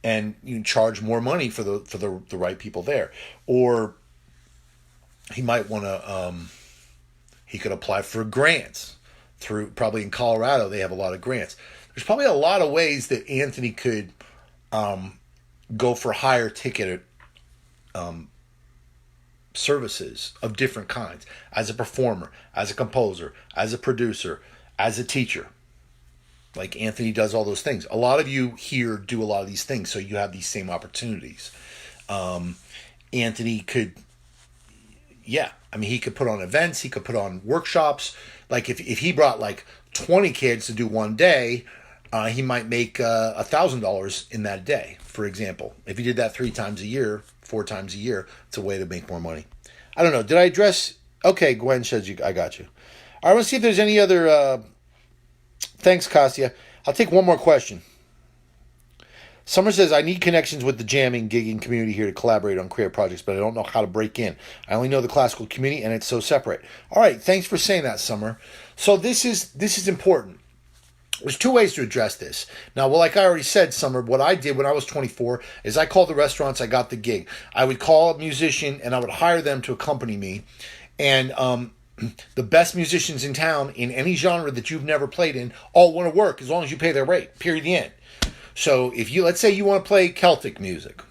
and you can charge more money for the right people there. Or he might want to, he could apply for grants through, probably in Colorado, they have a lot of grants. There's probably a lot of ways that Anthony could go for higher ticket services of different kinds, as a performer, as a composer, as a producer, as a teacher. Like Anthony does all those things. A lot of you here do a lot of these things, so you have these same opportunities. Anthony could, he could put on events, he could put on workshops. Like if he brought like 20 kids to do one day, he might make $1,000 in that day, for example. If he did that 3 times a year, 4 times a year, it's a way to make more money. I don't know. Did I address? Okay, Gwen says I got you. All right, let's see if there's any other. Thanks, Kostya. I'll take one more question. Summer says, I need connections with the jamming, gigging community here to collaborate on creative projects, but I don't know how to break in. I only know the classical community, and it's so separate. All right, thanks for saying that, Summer. So this is important. There's 2 ways to address this. Now, well, like I already said, Summer, what I did when I was 24 is I called the restaurants, I got the gig. I would call a musician, and I would hire them to accompany me. And the best musicians in town in any genre that you've never played in all want to work as long as you pay their rate, period, the end. So if let's say you want to play Celtic music,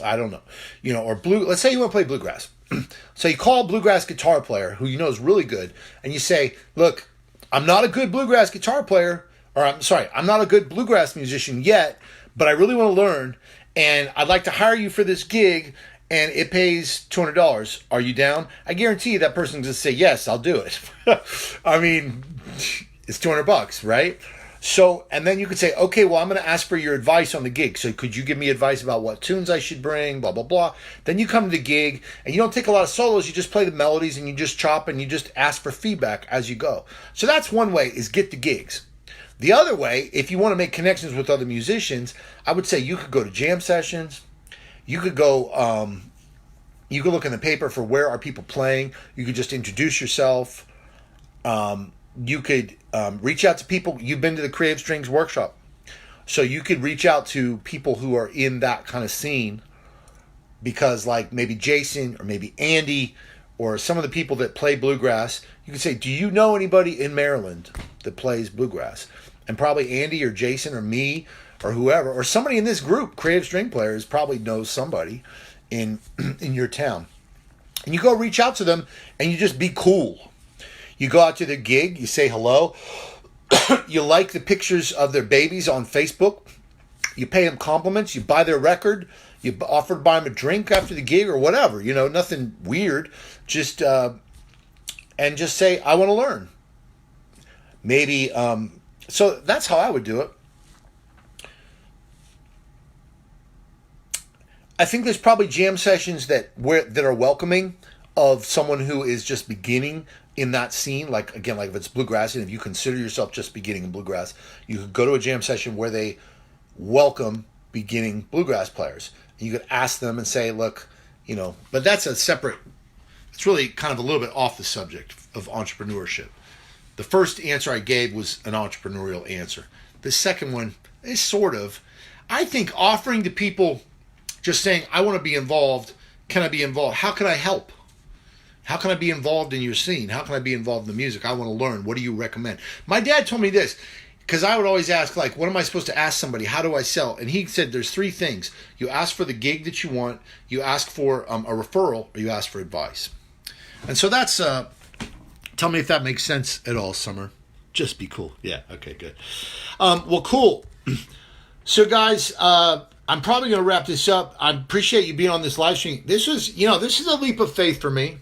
I don't know, or let's say you want to play bluegrass. So you call a bluegrass guitar player who you know is really good, and you say, look, I'm not a good bluegrass guitar player, or I'm not a good bluegrass musician yet, but I really want to learn, and I'd like to hire you for this gig, and it pays $200. Are you down? I guarantee you that person's going to say, yes, I'll do it. I mean, it's $200, right? So, and then you could say, okay, well, I'm going to ask for your advice on the gig. So could you give me advice about what tunes I should bring, blah, blah, blah. Then you come to the gig, and you don't take a lot of solos. You just play the melodies, and you just chop, and you just ask for feedback as you go. So that's one way, is get the gigs. The other way, if you want to make connections with other musicians, I would say you could go to jam sessions. You could go, you could look in the paper for where are people playing. You could just introduce yourself. You could reach out to people. You've been to the Creative Strings workshop. So you could reach out to people who are in that kind of scene, because like maybe Jason or maybe Andy or some of the people that play bluegrass, you could say, do you know anybody in Maryland that plays bluegrass? And probably Andy or Jason or me or whoever, or somebody in this group, Creative String Players, probably knows somebody in your town. And you go reach out to them and you just be cool. You go out to their gig, you say hello, you like the pictures of their babies on Facebook, you pay them compliments, you buy their record, you offer to buy them a drink after the gig or whatever, nothing weird, just and just say, I want to learn. Maybe, so that's how I would do it. I think there's probably jam sessions that are welcoming of someone who is just beginning in that scene, like again, like if it's bluegrass, and if you consider yourself just beginning in bluegrass, you could go to a jam session where they welcome beginning bluegrass players. And you could ask them and say, look, but that's a separate, it's really kind of a little bit off the subject of entrepreneurship. The first answer I gave was an entrepreneurial answer. The second one is sort of, I think offering to people, just saying, I want to be involved. Can I be involved? How can I help? How can I be involved in your scene? How can I be involved in the music? I want to learn. What do you recommend? My dad told me this, because I would always ask, like, what am I supposed to ask somebody? How do I sell? And he said there's 3 things. You ask for the gig that you want, you ask for a referral, or you ask for advice. And so that's, tell me if that makes sense at all, Summer. Just be cool. Yeah, okay, good. Well, cool. So, guys, I'm probably going to wrap this up. I appreciate you being on this live stream. This is a leap of faith for me.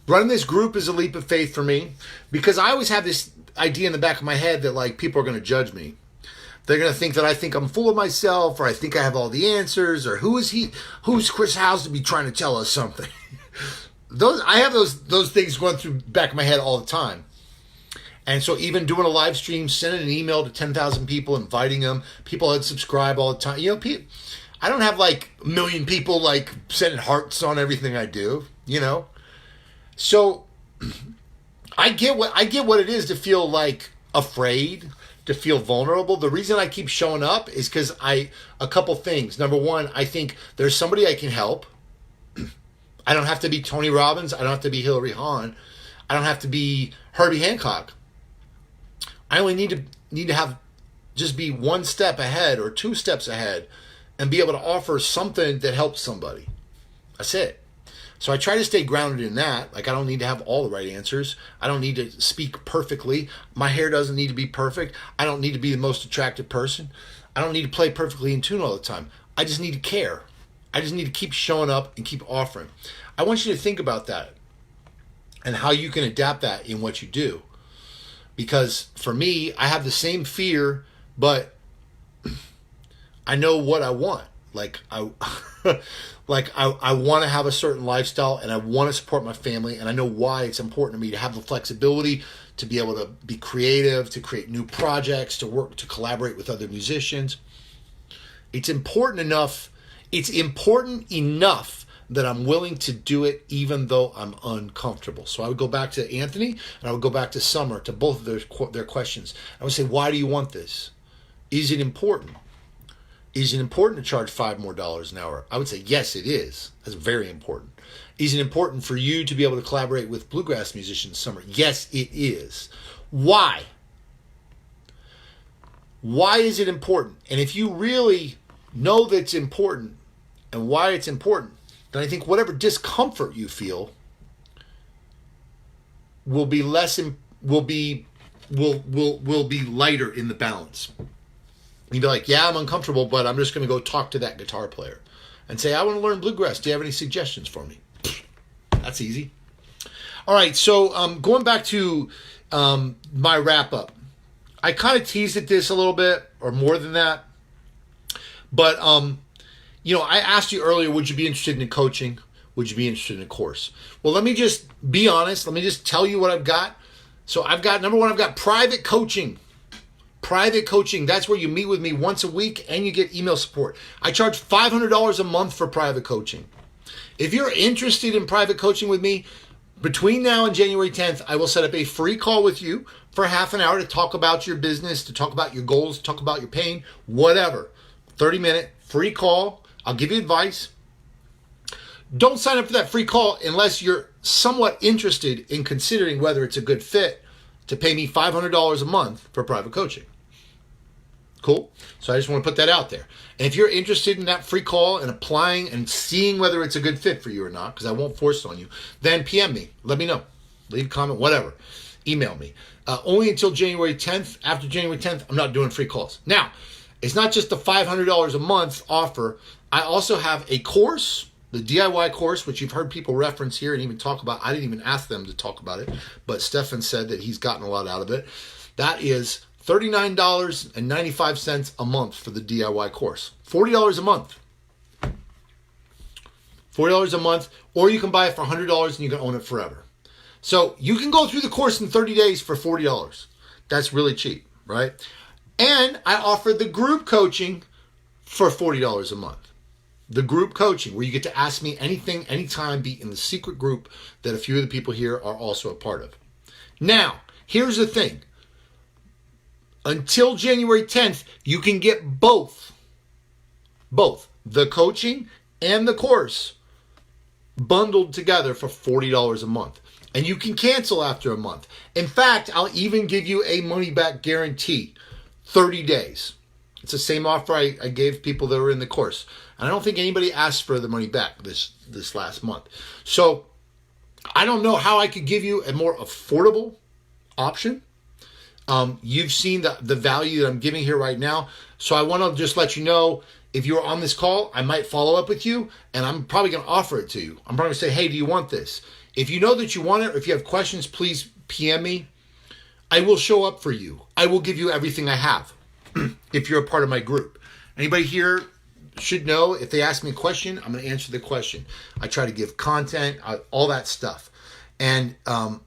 Running this group is a leap of faith for me because I always have this idea in the back of my head that, like, people are going to judge me. They're going to think that I think I'm full of myself, or I think I have all the answers, or who's Chris Howes to be trying to tell us something? I have those things going through the back of my head all the time. And so even doing a live stream, sending an email to 10,000 people, inviting them, people that subscribe all the time. I don't have like a million people like sending hearts on everything I do, So I get what it is to feel like afraid, to feel vulnerable. The reason I keep showing up is because a couple things. Number one, I think there's somebody I can help. I don't have to be Tony Robbins. I don't have to be Hillary Hahn. I don't have to be Herbie Hancock. I only need to have just be 1 step ahead or 2 steps ahead and be able to offer something that helps somebody. That's it. So I try to stay grounded in that. Like, I don't need to have all the right answers. I don't need to speak perfectly. My hair doesn't need to be perfect. I don't need to be the most attractive person. I don't need to play perfectly in tune all the time. I just need to care. I just need to keep showing up and keep offering. I want you to think about that and how you can adapt that in what you do. Because for me, I have the same fear, but I know what I want. Like I want to have a certain lifestyle, and I want to support my family, and I know why it's important to me to have the flexibility to be able to be creative, to create new projects, to work, to collaborate with other musicians. It's important enough that I'm willing to do it even though I'm uncomfortable. So I would go back to Anthony and I would go back to Summer, to both of their questions. I would say, why do you want this? Is it important? Is it important to charge $5 more an hour? I would say, yes, it is. That's very important. Is it important for you to be able to collaborate with bluegrass musicians, Summer? Yes, it is. Why? Why is it important? And if you really know that it's important and why it's important, then I think whatever discomfort you feel will be lighter in the balance. You'd be like, yeah, I'm uncomfortable, but I'm just going to go talk to that guitar player and say, I want to learn bluegrass. Do you have any suggestions for me? That's easy. All right, so going back to my wrap up, I kind of teased at this a little bit, or more than that, but I asked you earlier, would you be interested in coaching? Would you be interested in a course? Well, let me just be honest. Let me just tell you what I've got. So number one, I've got private coaching. Private coaching, that's where you meet with me once a week and you get email support. I charge $500 a month for private coaching. If you're interested in private coaching with me, between now and January 10th, I will set up a free call with you for half an hour to talk about your business, to talk about your goals, to talk about your pain, whatever. 30-minute free call. I'll give you advice. Don't sign up for that free call unless you're somewhat interested in considering whether it's a good fit to pay me $500 a month for private coaching. Cool? So I just want to put that out there. And if you're interested in that free call and applying and seeing whether it's a good fit for you or not, because I won't force it on you, then PM me. Let me know. Leave a comment, whatever. Email me. Only until January 10th. After January 10th, I'm not doing free calls. Now, it's not just the $500 a month offer. I also have a course, the DIY course, which you've heard people reference here and even talk about. I didn't even ask them to talk about it, but Stefan said that he's gotten a lot out of it. That is $39.95 a month for the DIY course. $40 a month. $40 a month, or you can buy it for $100 and you can own it forever. So you can go through the course in 30 days for $40. That's really cheap, right? And I offer the group coaching for $40 a month. The group coaching, where you get to ask me anything, anytime, be in the secret group that a few of the people here are also a part of. Now, here's the thing. Until January 10th, you can get both the coaching and the course bundled together for $40 a month. And you can cancel after a month. In fact, I'll even give you a money-back guarantee, 30 days. It's the same offer I gave people that were in the course. And I don't think anybody asked for the money back this last month. So I don't know how I could give you a more affordable option. You've seen the value that I'm giving here right now. So I want to just let you know, if you're on this call, I might follow up with you, and I'm probably going to offer it to you. I'm probably going to say, hey, do you want this? If you know that you want it, or if you have questions, please PM me. I will show up for you. I will give you everything I have if you're a part of my group. Anybody here should know, if they ask me a question, I'm going to answer the question. I try to give content, all that stuff. And of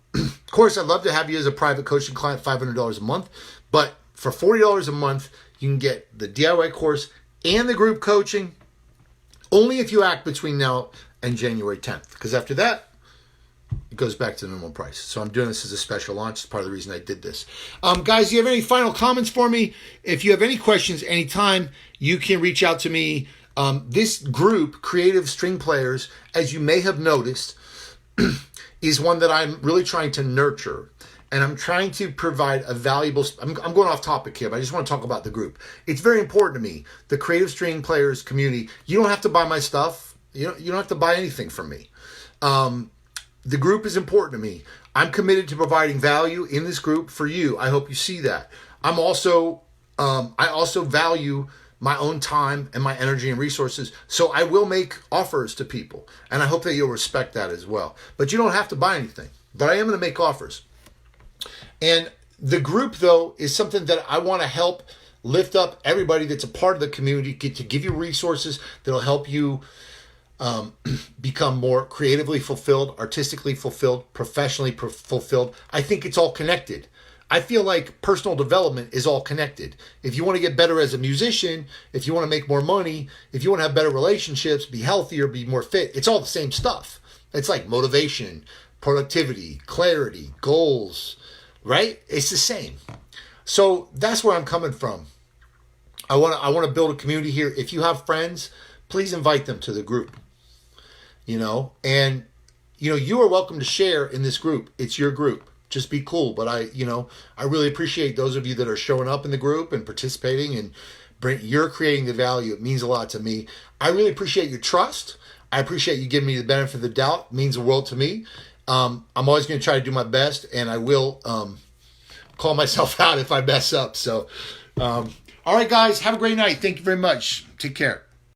course, I'd love to have you as a private coaching client, $500 a month. But for $40 a month, you can get the DIY course and the group coaching only if you act between now and January 10th. Because after that, it goes back to the normal price. So I'm doing this as a special launch. It's part of the reason I did this. Guys, do you have any final comments for me? If you have any questions anytime, you can reach out to me. This group, Creative String Players, as you may have noticed, is one that I'm really trying to nurture. And I'm trying to provide a valuable... I'm going off topic here, but I just want to talk about the group. It's very important to me, the Creative String Players community. You don't have to buy my stuff. You don't have to buy anything from me. The group is important to me. I'm committed to providing value in this group for you. I hope you see that. I also value my own time and my energy and resources, so I will make offers to people, and I hope that you'll respect that as well. But you don't have to buy anything, but I am going to make offers. And the group, though, is something that I want to help lift up everybody that's a part of the community, to give you resources that'll help you become more creatively fulfilled, artistically fulfilled, professionally fulfilled. I think it's all connected. I feel like personal development is all connected. If you want to get better as a musician, if you want to make more money, if you want to have better relationships, be healthier, be more fit, it's all the same stuff. It's like motivation, productivity, clarity, goals, right? It's the same. So that's where I'm coming from. I want to build a community here. If you have friends, please invite them to the group. You are welcome to share in this group. It's your group. Just be cool. But I really appreciate those of you that are showing up in the group and participating, and you're creating the value. It means a lot to me. I really appreciate your trust. I appreciate you giving me the benefit of the doubt. It means the world to me. I'm always going to try to do my best, and I will call myself out if I mess up. So, all right, guys, have a great night. Thank you very much. Take care.